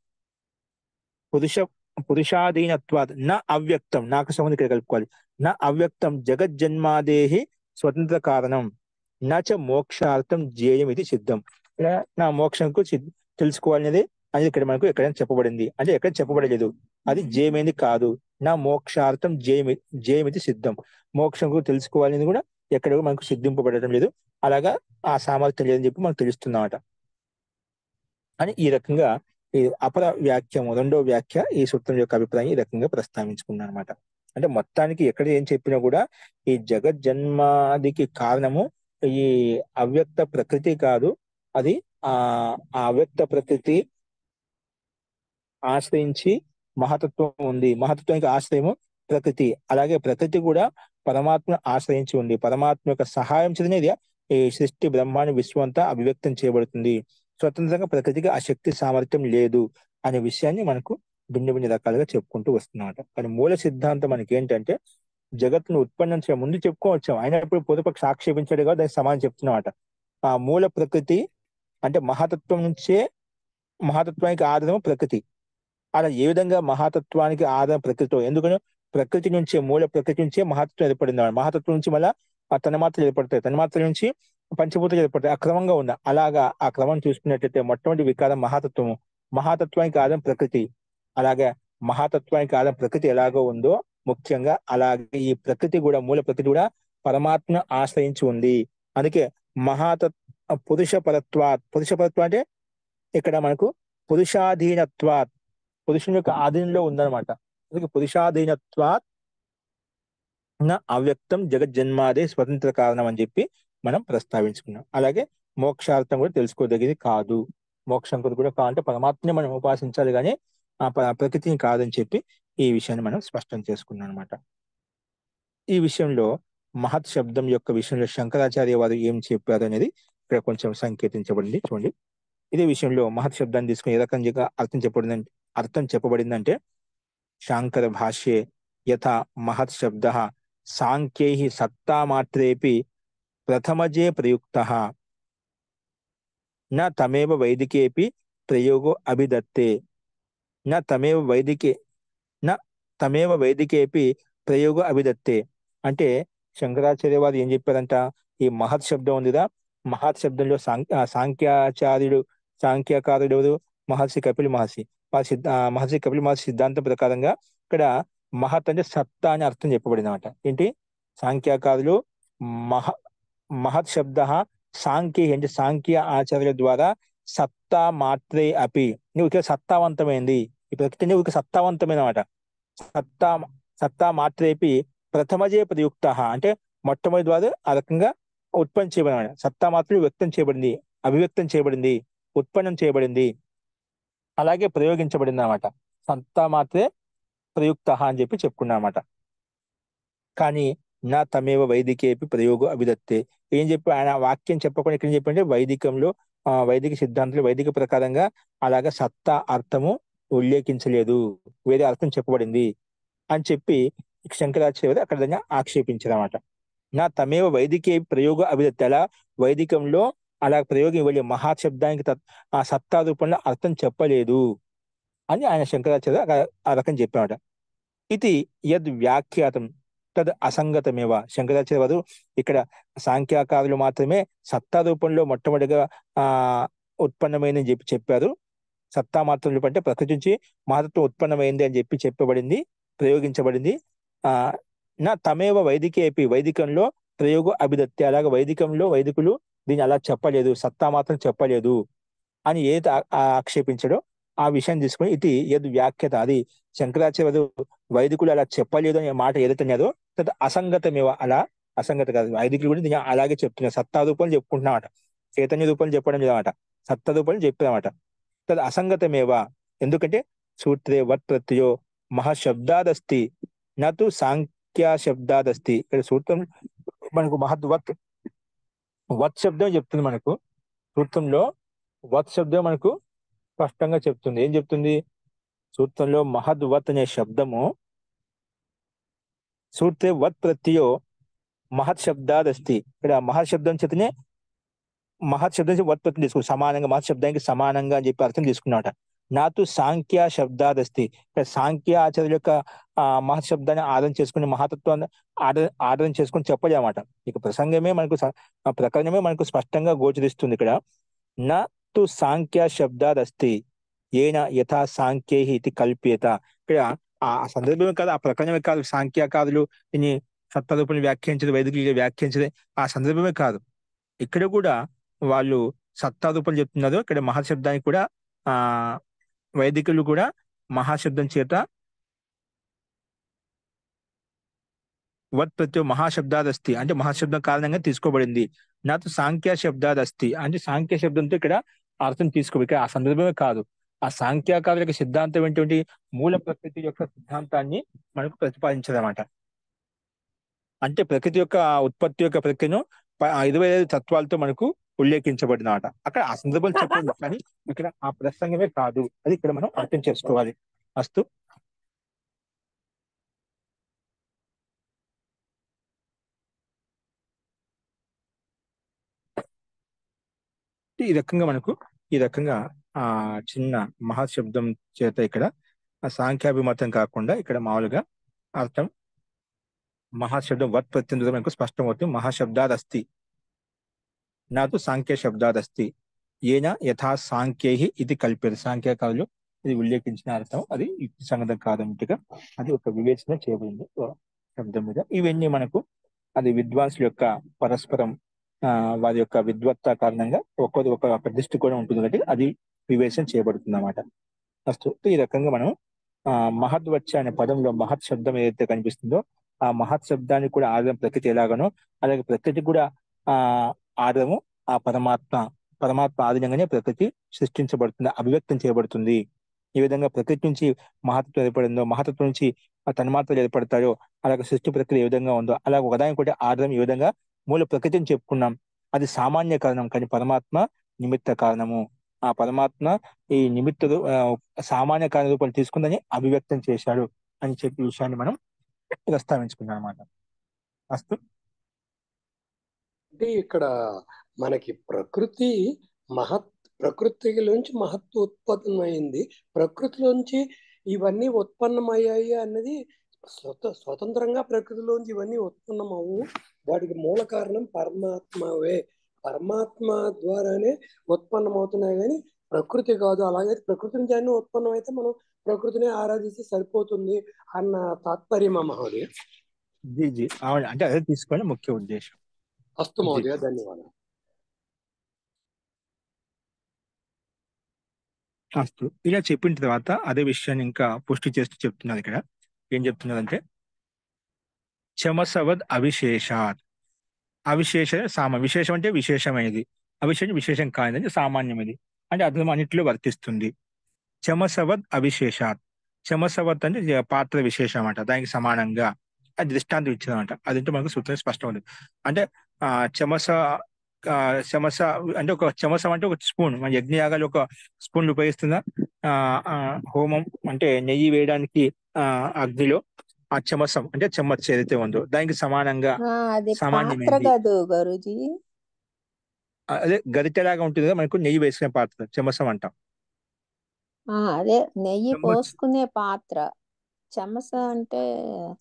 పురుషాధీనత్వాత్ న అవ్యక్తం, నాకు సంబంధం ఇక్కడ కలుపుకోవాలి. న అవ్యక్తం జగజ్జన్మాదేహి స్వతంత్ర కారణం నచ మోక్షార్థం జ్ఞేయం ఇది సిద్ధం. నా మోక్షంకు తెలుసుకోవాలనేది అది ఇక్కడ మనకు ఎక్కడైనా చెప్పబడింది అంటే ఎక్కడ చెప్పబడలేదు, అది జయమైంది కాదు. నా మోక్షార్థం జయమిది సిద్ధం, మోక్షంకు తెలుసుకోవాలనేది కూడా ఎక్కడ మనకు సిద్ధింపబడటం లేదు, అలాగా ఆ సామర్థ్యం లేదని చెప్పి మనకు తెలుస్తుందన్నమాట. అని ఈ రకంగా ఈ అపర వ్యాఖ్యము, రెండో వ్యాఖ్య ఈ సూత్రం యొక్క అభిప్రాయం ఈ రకంగా ప్రస్తావించుకున్నాను అనమాట. అంటే మొత్తానికి ఎక్కడ ఏం చెప్పినా కూడా ఈ జగజ్జన్మాదికి కారణము ఈ అవ్యక్త ప్రకృతి కాదు, అది ఆ అవ్యక్త ప్రకృతి ఆశ్రయించి మహతత్వం ఉంది, మహతత్వానికి ఆశ్రయము ప్రకృతి, అలాగే ప్రకృతి కూడా పరమాత్మను ఆశ్రయించి ఉంది. పరమాత్మ యొక్క సహాయం చేతనేది ఈ సృష్టి బ్రహ్మాండ విశ్వం అంతా అభివ్యక్తం చేయబడుతుంది. స్వతంత్రంగా ప్రకృతికి ఆ శక్తి సామర్థ్యం లేదు అనే విషయాన్ని మనకు భిన్న భిన్న రకాలుగా చెప్పుకుంటూ వస్తున్నమాట. కానీ మూల సిద్ధాంతం మనకి ఏంటంటే జగత్తును ఉత్పన్నం చేయ ముందు చెప్పుకోవచ్చాం, అయినప్పుడు పూర్వపక్ష ఆక్షేపించాడు కదా దానికి సమానం చెప్తున్నమాట. ఆ మూల ప్రకృతి అంటే మహాతత్వం నుంచే, మహాతత్వానికి ఆధారం ప్రకృతి. అలా ఏ విధంగా మహాతత్వానికి ఆధారం ప్రకృతితో, ఎందుకని ప్రకృతి నుంచే, మూల ప్రకృతి నుంచే మహాతత్వం ఏర్పడింది. మహాతత్వం నుంచి మళ్ళా ఆ తన్మాత్రలు ఏర్పడతాయి, తన్మాత్రల నుంచి పంచభూతాలు ఏర్పడతాయి, ఆ క్రమంగా ఉంది. అలాగా ఆ క్రమం చూసుకున్నట్లయితే మొట్టమొదటి వికారం మహాతత్వము, మహాతత్వానికి ఆధారం ప్రకృతి. అలాగే మహాతత్వానికి ఆధారం ప్రకృతి ఎలాగో ఉందో ముఖ్యంగా అలాగే ఈ ప్రకృతి కూడా, మూల ప్రకృతి కూడా పరమాత్మను ఆశ్రయించి ఉంది. అందుకే పురుష పరత్వ అంటే ఇక్కడ మనకు పురుషాధీనత్వాత్, పురుషుని యొక్క ఆధీనంలో ఉందన్నమాట. అందుకే పురుషాధీనత్వాత్ న అవ్యక్తం జగజ్జన్మాదే స్వతంత్ర కారణం అని చెప్పి మనం ప్రస్తావించుకున్నాం. అలాగే మోక్షార్థం కూడా తెలుసుకోదగినది కాదు, మోక్షం కూడా కావాలంటే పరమాత్మని మనం ఉపాసించాలి కానీ ఆ ప్రకృతిని కాదని చెప్పి ఈ విషయాన్ని మనం స్పష్టం చేసుకున్నాం అనమాట. ఈ విషయంలో మహత్ శబ్దం యొక్క విషయంలో శంకరాచార్య వారు ఏం చెప్పారు అనేది ఇక్కడ కొంచెం సంకేతించబడింది చూడండి. ఇదే విషయంలో మహత్ శబ్దాన్ని తీసుకుని ఏ రకంగా అర్థం చెప్పబడిందంటే శాంకర భాష్యే యథా మహత్ శబ్ద సాంఖ్యై సత్తా మాత్రేపి ప్రథమజే ప్రయుక్తః న తమేవ వైదికేపి ప్రయోగో అభిదత్తే, న తమేవ వైదికేపి ప్రయోగ అభిదత్తే. అంటే శంకరాచార్య వారు ఏం చెప్పారంట, ఈ మహత్ శబ్దం ఉందిదా, మహత్ శబ్దంలో సాంఖ్యకారుడు ఎవరు? మహర్షి కపిల్ మహర్షి. మహర్షి కపిల్ మహర్షి సిద్ధాంతం ప్రకారంగా ఇక్కడ మహత్ అంటే సత్తా అని అర్థం చెప్పబడింది అనమాట. ఏంటి? సాంఖ్యకారులు మహ మహత్ శబ్ద సాంఖ్య అంటే సాంఖ్య ఆచార్యుల ద్వారా సత్తా మాత్రే అపి, నువ్వు ఇక్కడ సత్తావంతమైంది, ఈ ప్రకృతి నువ్వు ఇక్కడ సత్తావంతమైన మాట. సత్తా సత్తా మాత్రేపి ప్రథమజే ప్రయుక్త అంటే మొట్టమొదటి ద్వారా ఆ రకంగా ఉత్పన్నం చేయబడిన సత్తా మాత్రం వ్యక్తం చేయబడింది, అభివ్యక్తం చేయబడింది, ఉత్పన్నం చేయబడింది, అలాగే ప్రయోగించబడింది అనమాట. సత్తా మాత్రే ప్రయుక్త అని చెప్పి చెప్పుకున్నా అనమాట. కానీ నా తమేవ వైదికేపి ప్రయోగం అభిదత్తే, ఏం చెప్పి ఆయన వాక్యం చెప్పకుండా ఇక్కడ ఏం చెప్పంటే వైదికంలో వైదిక సిద్ధాంతంలో వైదిక ప్రకారంగా అలాగా సత్తా అర్థము ఉల్లేఖించలేదు, వేరే అర్థం చెప్పబడింది అని చెప్పి శంకరాచార్య అక్కడ దాన్ని ఆక్షేపించారన్నమాట. నా తమేవ వైదికే ప్రయోగ అభిదత్తి, అలా వైదికంలో అలా ప్రయోగం ఇవ్వలేదు, మహాశబ్దానికి ఆ సత్తా రూపంలో అర్థం చెప్పలేదు అని ఆయన శంకరాచార్య ఆ రకం చెప్పామట. ఇది యద్ వ్యాఖ్యాతం తద్ అసంగతమేవ. శంకరాచార్య వారు ఇక్కడ సాంఖ్యాకారులు మాత్రమే సత్తా రూపంలో మొట్టమొదటిగా ఆ ఉత్పన్నమైందని చెప్పి చెప్పారు. సత్తా మాత్రం రూపం అంటే ప్రకృతి నుంచి మహతత్వం ఉత్పన్నమైంది అని చెప్పి చెప్పబడింది, ప్రయోగించబడింది. ఆ నా తమేవ వైదికేపి, వైదికంలో ప్రయోగ అభిదత్తి, అలాగే వైదికంలో వైదికులు దీన్ని అలా చెప్పలేదు, సత్తా మాత్రం చెప్పలేదు అని ఏది ఆక్షేపించడో ఆ విషయం తీసుకుని ఇది యద్ వ్యాఖ్యత, అది శంకరాచార్య వైదికులు అలా చెప్పలేదు అనే మాట ఏదైతున్నారో తది అసంగతమేవ, అలా అసంగత కాదు, వైదికులు కూడా దీన్ని అలాగే చెప్తున్నారు, సత్తా రూపంలో చెప్పుకుంటున్నామాట, చైతన్య రూపంలో చెప్పడం లేదన్నమాట, సత్తా రూపంలో చెప్పారన్నమాట. తది అసంగతమేవ, ఎందుకంటే సూత్రే వత్ ప్రత్యయో మహాశబ్దాదస్తి నతు సాంఖ్యశబ్దాదస్తి. ఇక్కడ సూత్రం మనకు వత్ శబ్దం చెప్తుంది, మనకు సూత్రంలో వత్ శబ్దం మనకు స్పష్టంగా చెప్తుంది. ఏం చెప్తుంది? సూత్రంలో మహద్వత్ అనే శబ్దము సూత్రే వత్ ప్రత్యయో మహత్ శబ్దాదస్తి, ఇక్కడ మహత్ శబ్దం చేతనే మహత్ శబ్దం వత్ ప్రత్యయం తీసుకుని సమానంగా మహత్ శబ్దానికి సమానంగా అని చెప్పి అర్థం తీసుకున్నాట. నాతో సాంఖ్య శబ్దాదస్తి, ఇక్కడ సాంఖ్య ఆచార్యుల యొక్క మహత్ శబ్దాన్ని ఆదరణ చేసుకుని మహతత్వాన్ని ఆదరణ చేసుకుని చెప్పలేమాట. ఇక ప్రసంగమే మనకు ప్రకరణమే మనకు స్పష్టంగా గోచరిస్తుంది. ఇక్కడ నా తు సాంఖ్య శబ్దాదస్తి ఏన యథా సాంఖ్యై ఇది కల్ప్యత, ఇక్కడ ఆ సందర్భమే కాదు, ఆ ప్రకరణమే కాదు, సాంఖ్యకారులు దీన్ని సత్తరూపని వ్యాఖ్యానించదు, వైదికులు వ్యాఖ్యానించదు ఆ సందర్భమే కాదు, ఇక్కడ కూడా వాళ్ళు సత్తా రూపం చెప్తున్నారు. ఇక్కడ మహాశబ్దానికి కూడా ఆ వైదికులు కూడా మహాశబ్దం చేత వత్ ప్రత్యయ మహాశబ్దాదస్తి అంటే మహాశబ్దం కారణంగా తీసుకోబడింది. నాతో సాంఖ్య శబ్దాదస్తి అంటే సాంఖ్య శబ్దంతో ఇక్కడ అర్థం తీసుకోబడి, ఇక్కడ ఆ సందర్భమే కాదు, ఆ సాంఖ్యకారుల యొక్క సిద్ధాంతం ఏంటి, మూల ప్రకృతి యొక్క సిద్ధాంతాన్ని మనకు ప్రతిపాదించదన్నమాట. అంటే ప్రకృతి యొక్క ఉత్పత్తి యొక్క ప్రక్రియను 25 తత్వాలతో మనకు ఉల్లేఖించబడినమాట. అక్కడ ఆ సందర్భం చెప్పండి, కానీ ఇక్కడ ఆ ప్రసంగమే కాదు, అది ఇక్కడ మనం అర్థం చేసుకోవాలి. అస్తు. ఈ రకంగా ఆ చిన్న మహాశబ్దం చేత ఇక్కడ ఆ సాంఖ్యాభిమతం కాకుండా ఇక్కడ మామూలుగా అర్థం మహాశబ్దం వత్ ప్రత్యయం మనకు స్పష్టమవుతుంది. మహాశబ్దాదస్తి నాతో సాంఖ్య శబ్దాదస్తి ఏన యథా సాంఖ్యై ఇది కల్ప్యత, సాంఖ్యకారులు ఇది ఉల్లేఖించిన అర్థం అది యుక్తి సంగతం కాదన్నట్టుగా అది ఒక వివేచన చేయబడింది శబ్దం మీద. ఇవన్నీ మనకు అది విద్వాంసుల యొక్క పరస్పరం వారి యొక్క విద్వత్త కారణంగా ఒక దృష్టికోణం ఉంటుంది కాబట్టి అది వివేచన చేయబడుతుంది అన్నమాట. ఫస్ట్ ఈ రకంగా మనం మహద్వచ్చ అనే పదంలో మహత్ శబ్దం ఏదైతే కనిపిస్తుందో ఆ మహత్ శబ్దానికి కూడా ఆధారం ప్రకృతి ఎలాగనో అలాగే ప్రకృతి కూడా ఆధారము ఆ పరమాత్మ ఆధీనంగానే ప్రకృతి సృష్టించబడుతుంది, అభివ్యక్తం చేయబడుతుంది. ఈ విధంగా ప్రకృతి నుంచి మహత్వం ఏర్పడిందో, మహతత్వం నుంచి తన్మాత్రలు ఏర్పడతాయో అలాగే సృష్టి ప్రక్రియ ఏ విధంగా ఉందో అలా ఒకదానికి కూడా ఆధారం ఈ విధంగా మూల ప్రకృతిని చెప్పుకున్నాం. అది సామాన్య కారణం, కానీ పరమాత్మ నిమిత్త కారణము. ఆ పరమాత్మ ఈ సామాన్య కారణ రూపాన్ని తీసుకుందని అభివ్యక్తం చేశాడు అని చెప్పి విషయాన్ని మనం ప్రస్తావించుకున్నాం అన్నమాట. అస్తు. అంటే ఇక్కడ మనకి ప్రకృతిలోంచి మహత్తు ఉత్పన్నమైంది, ప్రకృతిలోంచి ఇవన్నీ ఉత్పన్నమయ్యాయి అన్నది స్వతంత్రంగా ప్రకృతిలోంచి ఇవన్నీ ఉత్పన్నమవు. వాటికి మూల కారణం పరమాత్మవే. పరమాత్మ ద్వారానే ఉత్పన్నమవుతున్నాయి కానీ ప్రకృతి కాదు. అలాగే ప్రకృతి నుంచి అన్ని ఉత్పన్నం అయితే మనం ప్రకృతిని ఆరాధిస్తే సరిపోతుంది అన్న తాత్పర్యమా మహోదయ? జీ జీ అవును, అంటే అదే తీసుకొని ముఖ్య ఉద్దేశం. అస్తు జీ మహోదయ, ధన్యవాదాలు. అస్తు. ఇలా చెప్పిన తర్వాత అదే విషయాన్ని ఇంకా పుష్టి చేస్తూ చెప్తున్నారు ఇక్కడ. ఏం చెప్తున్నారంటే చమసవద్ అవిశేషాత్. అవిశేష విశేషం అంటే విశేషమైనది, అవిశేషం విశేషం కానిది, సామాన్యమైనది అంటే అర్థం అన్నింటిలో వర్తిస్తుంది. చమసవద్ అవిశేషాత్. చమసవత్ అంటే పాత్ర విశేషం అన్నమాట, దానికి సమానంగా అది దృష్టాంతం ఇచ్చిందన్నమాట. అదంటే మనకు సూత్రం స్పష్టం ఉంది. అంటే ఆ చెమస చెమస అంటే ఒక చెమసం అంటే ఒక స్పూన్, మన యజ్ఞయాగాలు ఒక స్పూన్ ఉపయోగిస్తుందా ఆ ఆ, హోమం అంటే నెయ్యి వేయడానికి అగ్నిలో ఆ చెమసం అంటే చెమ్మచ్ ఏదైతే ఉందో దానికి సమానంగా అది పాత్ర సామాన్యమైనది. కాదు గురూజీ. అదే గరిటెలాగా ఉంటుంది కదా మనకు నెయ్యి వేసుకునే పాత్ర చెమసం అంటాం. అదే నెయ్యి చెమ్మచ్ పోసుకునే పాత్ర. చెమస అంటే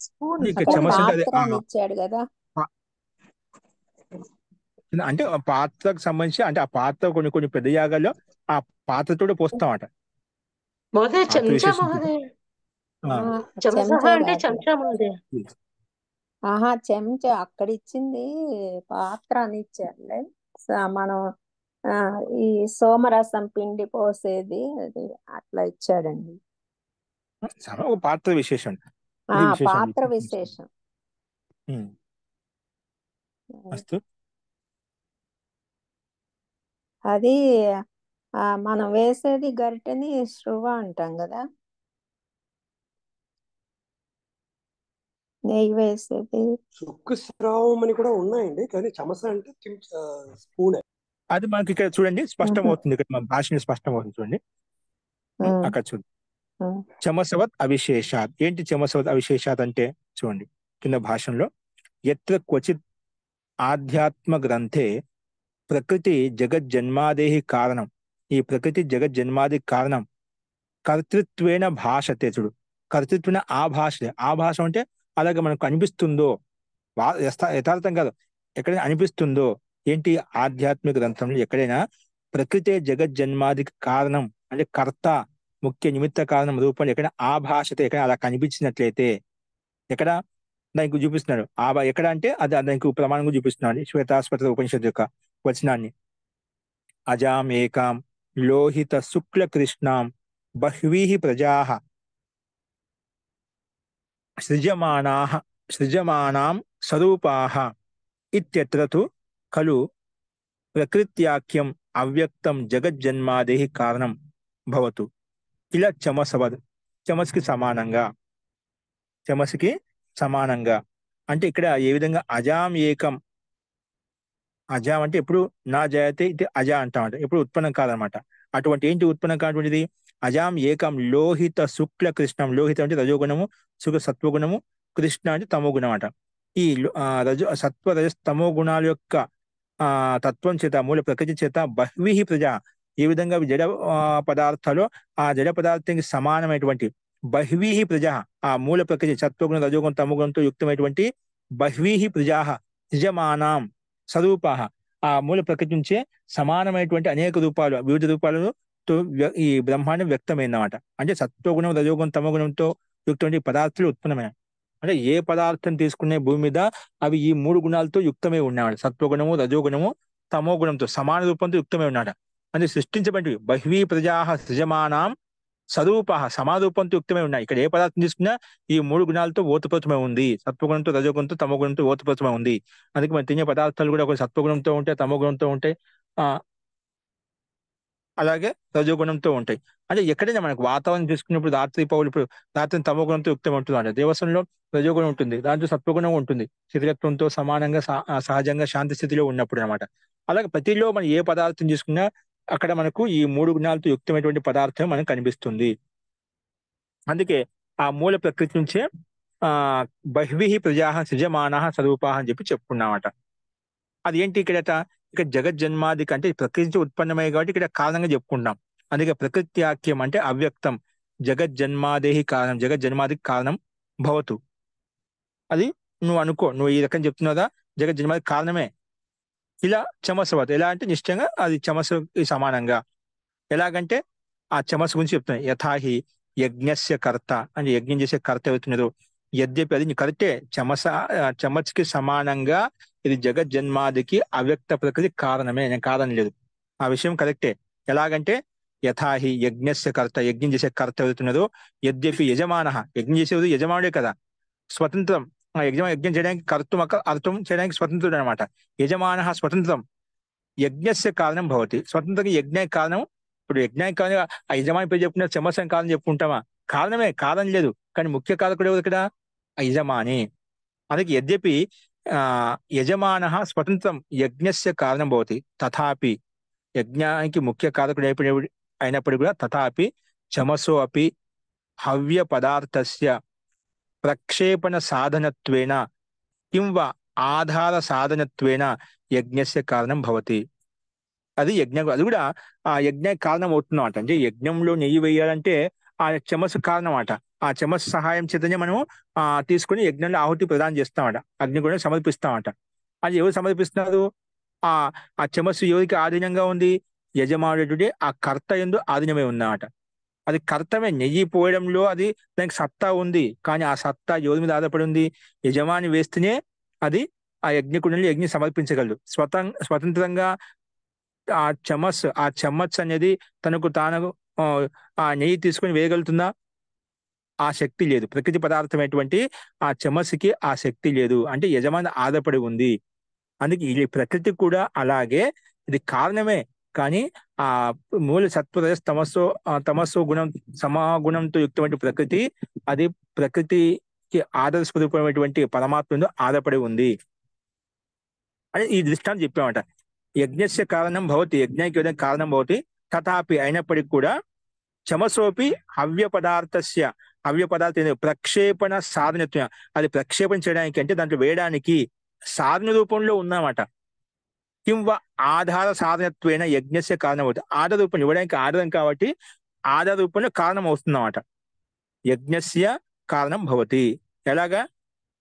స్పూన్ ఇక్కడ అక్కడ చెమచ అంటే అదే పాత్ర అని ఇచ్చాడు కదా. పా- అంటే ఆ పాత్రకు సంబంధించి అంటే ఆ పాత్ర కొన్ని కొన్ని పెద్ద యాగాల్లో ఆ పాత్రతో పోస్తామట. మహోదయ పాత్ర చెంచా విశేషం ఉంటుంది. మహోదయ. ఆ, చెమసహ చెంచా అంటే కాదు. చెంచా మహోదయ. చెంచా అక్కడ ఇచ్చింది పాత్ర అని ఇచ్చారులే. మనం ఈ సోమరసం పిండి పోసేది అది అట్లా ఇచ్చాడండి. ఒక పాత్ర విశేషం, ఇది విశేషం. పాత్ర విశేషం. ఉమ్, అస్తు. అది మనం వేసేది గరిటెని శృవ అంటాం కదా, నెయ్యి వేసేది. చుక్కు స్రావం అని కూడా ఉన్నాయండి, కానీ చమస అంటే స్పూనే. అది మనకి ఇక్కడ చూడండి స్పష్టం అవుతుంది, ఇక్కడ మన భాషని స్పష్టం అవుతుంది చూడండి. అక్కడ చూడండి చమసవత్ అవిశేషాత్. ఏంటి చమసవత్ అవిశేషాత్ అంటే చూడండి కింద భాషలో ఎత్ర క్వచిత్ ఆధ్యాత్మ గ్రంథే ప్రకృతి జగజ్జన్మాదేహి కారణం. ఈ ప్రకృతి జగజ్జన్మాది కారణం కర్తృత్వేన భాషతే. చూడు, కర్తృత్వేన ఆ భాష. ఆ భాష అంటే అలాగే మనకు అనిపిస్తుందో, యథార్థం కాదు, ఎక్కడైనా అనిపిస్తుందో. ఏంటి ఆధ్యాత్మిక గ్రంథంలో ఎక్కడైనా ప్రకృతే జగజ్జన్మాదికి కారణం అంటే కర్త ముఖ్య నిమిత్త కారణం రూపంలో ఎక్కడ ఆ భాషతో ఎక్కడ అలా కనిపించినట్లయితే, ఎక్కడ దానికి చూపిస్తున్నాడు ఎక్కడ అంటే అది దానికి ప్రమాణంగా చూపిస్తున్నాడు శ్వేతాస్పత ఉపనిషత్తు యొక్క వచనాన్ని. అజాం ఏకాం లోహిత శుక్ల కృష్ణాం బహ్వీః ప్రజాః సృజమానాం స్వరూపాః ఇత్యత్ర తు ఖలు ప్రకృత్యాఖ్యం అవ్యక్తం జగజ్జన్మాదేహి కారణం భవతు. ఇలా చమసవద్, చమస్కి సమానంగా, చమస్కి సమానంగా అంటే ఇక్కడ ఏ విధంగా అజాం ఏకం. అజాం అంటే ఎప్పుడు నా జయతే ఇది అజా అంటామంట, ఎప్పుడు ఉత్పన్నం కాదనమాట. అటువంటి ఏంటి ఉత్పన్నం కాటువంటిది అజాం ఏకం లోహిత శుక్ల కృష్ణం. లోహితం అంటే రజోగుణము, శుక్ల సత్వగుణము, కృష్ణ అంటే తమో గుణం అంట. ఈ సత్వ రజ తమో గుణాల యొక్క తత్వం చేత మూల ప్రకృతి చేత బహ్వీః ప్రజా, ఏ విధంగా జడ పదార్థాలు ఆ జడ పదార్థానికి సమానమైనటువంటి బహ్వీః ప్రజా, ఆ మూల ప్రకృతి సత్వగుణం రజోగుణం తమోగుణంతో యుక్తమైనటువంటి బహ్వీః ప్రజా నిజమానాం స్వరూపాః, ఆ మూల ప్రకృతి నుంచే సమానమైనటువంటి అనేక రూపాలు, వివిధ రూపాలతో ఈ బ్రహ్మాండం వ్యక్తమైందన్నమాట. అంటే సత్వగుణం రజోగుణం తమోగుణంతో యుక్తమైన పదార్థాలు ఉత్పన్నమైన, అంటే ఏ పదార్థం తీసుకునే భూమి మీద అవి ఈ మూడు గుణాలతో యుక్తమై ఉన్నాడు. సత్వగుణము రజోగుణము తమో గుణంతో సమాన రూపంతో యుక్తమై ఉన్నాడు. అంటే సృష్టించబడి బహ్వీ ప్రజా సృజమానాం స్వరూప సమాన రూపంతో యుక్తమై ఉన్నాయి. ఇక్కడ ఏ పదార్థం తీసుకున్నా ఈ మూడు గుణాలతో ఓతప్రోతమై ఉంది. సత్వగుణంతో రజోగుణంతో తమో గుణంతో ఓతప్రోతమై ఉంది. అందుకే మనం తినే పదార్థాలు కూడా ఒక సత్వగుణంతో ఉంటాయి, తమో గుణంతో ఉంటాయి, అలాగే రజోగుణంతో ఉంటాయి. అంటే ఎక్కడైనా మనకు వాతావరణం తీసుకున్నప్పుడు రాత్రి పౌలు ఇప్పుడు రాత్రి తమో గుణంతో యుక్తం ఉంటుంది అంటే దేవస్థంలో రజోగుణం ఉంటుంది, దాంట్లో సత్వగుణం ఉంటుంది, శరీరత్వంతో సమానంగా సహజంగా శాంతి స్థితిలో ఉన్నప్పుడు అనమాట. అలాగే ప్రతిలో మనం ఏ పదార్థం తీసుకున్నా అక్కడ మనకు ఈ మూడు గుణాలతో యుక్తమైనటువంటి పదార్థం మనకు కనిపిస్తుంది. అందుకే ఆ మూల ప్రకృతి నుంచే బహ్వీః ప్రజాః సృజమానాః స్వరూపాః అని చెప్పి చెప్పుకున్నామట. అది ఏంటి ఇక్కడ జగజ్జన్మాది అంటే ప్రకృతి ఉత్పన్నమయ్యే కాబట్టి ఇక్కడ కారణంగా చెప్పుకుంటాం. అందుకే ప్రకృత్యాఖ్యం అంటే అవ్యక్తం జగజ్జన్మాదేహి కారణం, జగజ్జన్మాదికి కారణం భవతు. అది నువ్వు అనుకో, నువ్వు ఈ రకం చెప్తున్నావుదా, జగత్ జన్మాది కారణమే. ఇలా చమస్వత్ ఎలా అంటే నిశ్చయంగా అది చమస్సుకి సమానంగా. ఎలాగంటే ఆ చమస్సు గురించి చెప్తున్నాయి. యథాహి యజ్ఞస్య కర్త అంటే యజ్ఞం చేసే కర్త అవుతున్నారు. యద్యపి అది కరెక్టే, చమస్కి సమానంగా ఇది జగత్ జన్మాదికి అవ్యక్త ప్రకృతి కారణమే, నేను కారణం లేదు, ఆ విషయం కరెక్టే. ఎలాగంటే యథాహి యజ్ఞస్య కర్త యజ్ఞం చేసే కర్త అవుతున్నారు. యద్యపి యజమాన యజ్ఞం చేసేది యజమానుడే కదా, స్వతంత్రం. ఆ యజ్ఞం చేయడానికి అర్థం చేయడానికి స్వతంత్రుడు అనమాట. యజమాన స్వతంత్రం యజ్ఞస్య కారణం భవతి, స్వతంత్రంగా యజ్ఞానికి కారణం. ఇప్పుడు యజ్ఞానికి కారణం ఆ యజమాని పేరు చెప్పుకున్న చమస్యం కారణం చెప్పుకుంటామా, కారణమే, కారణం లేదు. కానీ ముఖ్య కారకుడు ఎవరు ఇక్కడ, ఆ యజమాని. అందుకే యద్యపి యజమాన స్వతంత్రం యజ్ఞస్య కారణం భవతి, తథాపి యజ్ఞానికి ముఖ్య కారకుడు అయినప్పుడు కూడా తథాపి చమసో అపి హవ్య పదార్థస్య ప్రక్షేపణ సాధనత్వేన కింవా ఆధార సాధనత్వేన యజ్ఞస్య కారణం భవతి. అది యజ్ఞం, అది కూడా ఆ యజ్ఞానికి కారణం అవుతుందన్నమాట. అంటే యజ్ఞంలో నెయ్యి వేయాలంటే ఆ చమస్సు కారణం అట. ఆ చమస్సు సహాయం చేతనే మనం తీసుకుని యజ్ఞంలో ఆహుతి ప్రదానం చేస్తామట, అగ్ని కూడా సమర్పిస్తామట. అది ఎవరు సమర్పిస్తున్నారు, ఆ ఆ చమస్సు ఎవరికి ఆధీనంగా ఉంది, యజమానుడే ఆ కర్త యందు ఆధీనమే ఉందన్నమాట. అది కర్తమే, నెయ్యి పోయడంలో అది దానికి సత్తా ఉంది. కానీ ఆ సత్తా ఎవరి మీద ఆధారపడి ఉంది, యజమాని వేస్తేనే అది ఆ యజ్ఞకుడిని యజ్ఞం సమర్పించగలదు. స్వతంత్రంగా ఆ చెమ్మచ్ అనేది తనకు తాను ఆ నెయ్యి తీసుకుని వేయగలుగుతుందా, ఆ శక్తి లేదు. ప్రకృతి పదార్థమైనటువంటి ఆ చెమ్మస్కి ఆ శక్తి లేదు, అంటే యజమాని ఆధారపడి ఉంది. అందుకే ఈ ప్రకృతి కూడా అలాగే, ఇది కారణమే. కానీ ఆ మూల సత్వరజ తమస్సు గుణం సమాగుణంతో యుక్తమైన ప్రకృతి, అది ప్రకృతికి ఆదర్శ స్వరూపమైనటువంటి పరమాత్మను ఆధారపడి ఉంది అని ఈ దృష్టాంతం చెప్పామట. యజ్ఞస్య కారణం భవతి, యజ్ఞానికి ఏదైనా కారణం భవతి, తథాపి అయినప్పటికీ కూడా చమసోపి హవ్య పదార్థ ప్రక్షేపణ సాధనత్వం, అది ప్రక్షేపణ చేయడానికి అంటే దాంట్లో వేయడానికి సాధన రూపంలో ఉందన్నమాట. కింవ ఆధార సాధనత్వేన యజ్ఞస్య కారణం అవుతుంది, ఆధార రూపం ఇవ్వడానికి ఆధారం కాబట్టి ఆధార రూపంలో కారణం అవుతుందన్నమాట. యజ్ఞస్య కారణం భవతి, ఎలాగా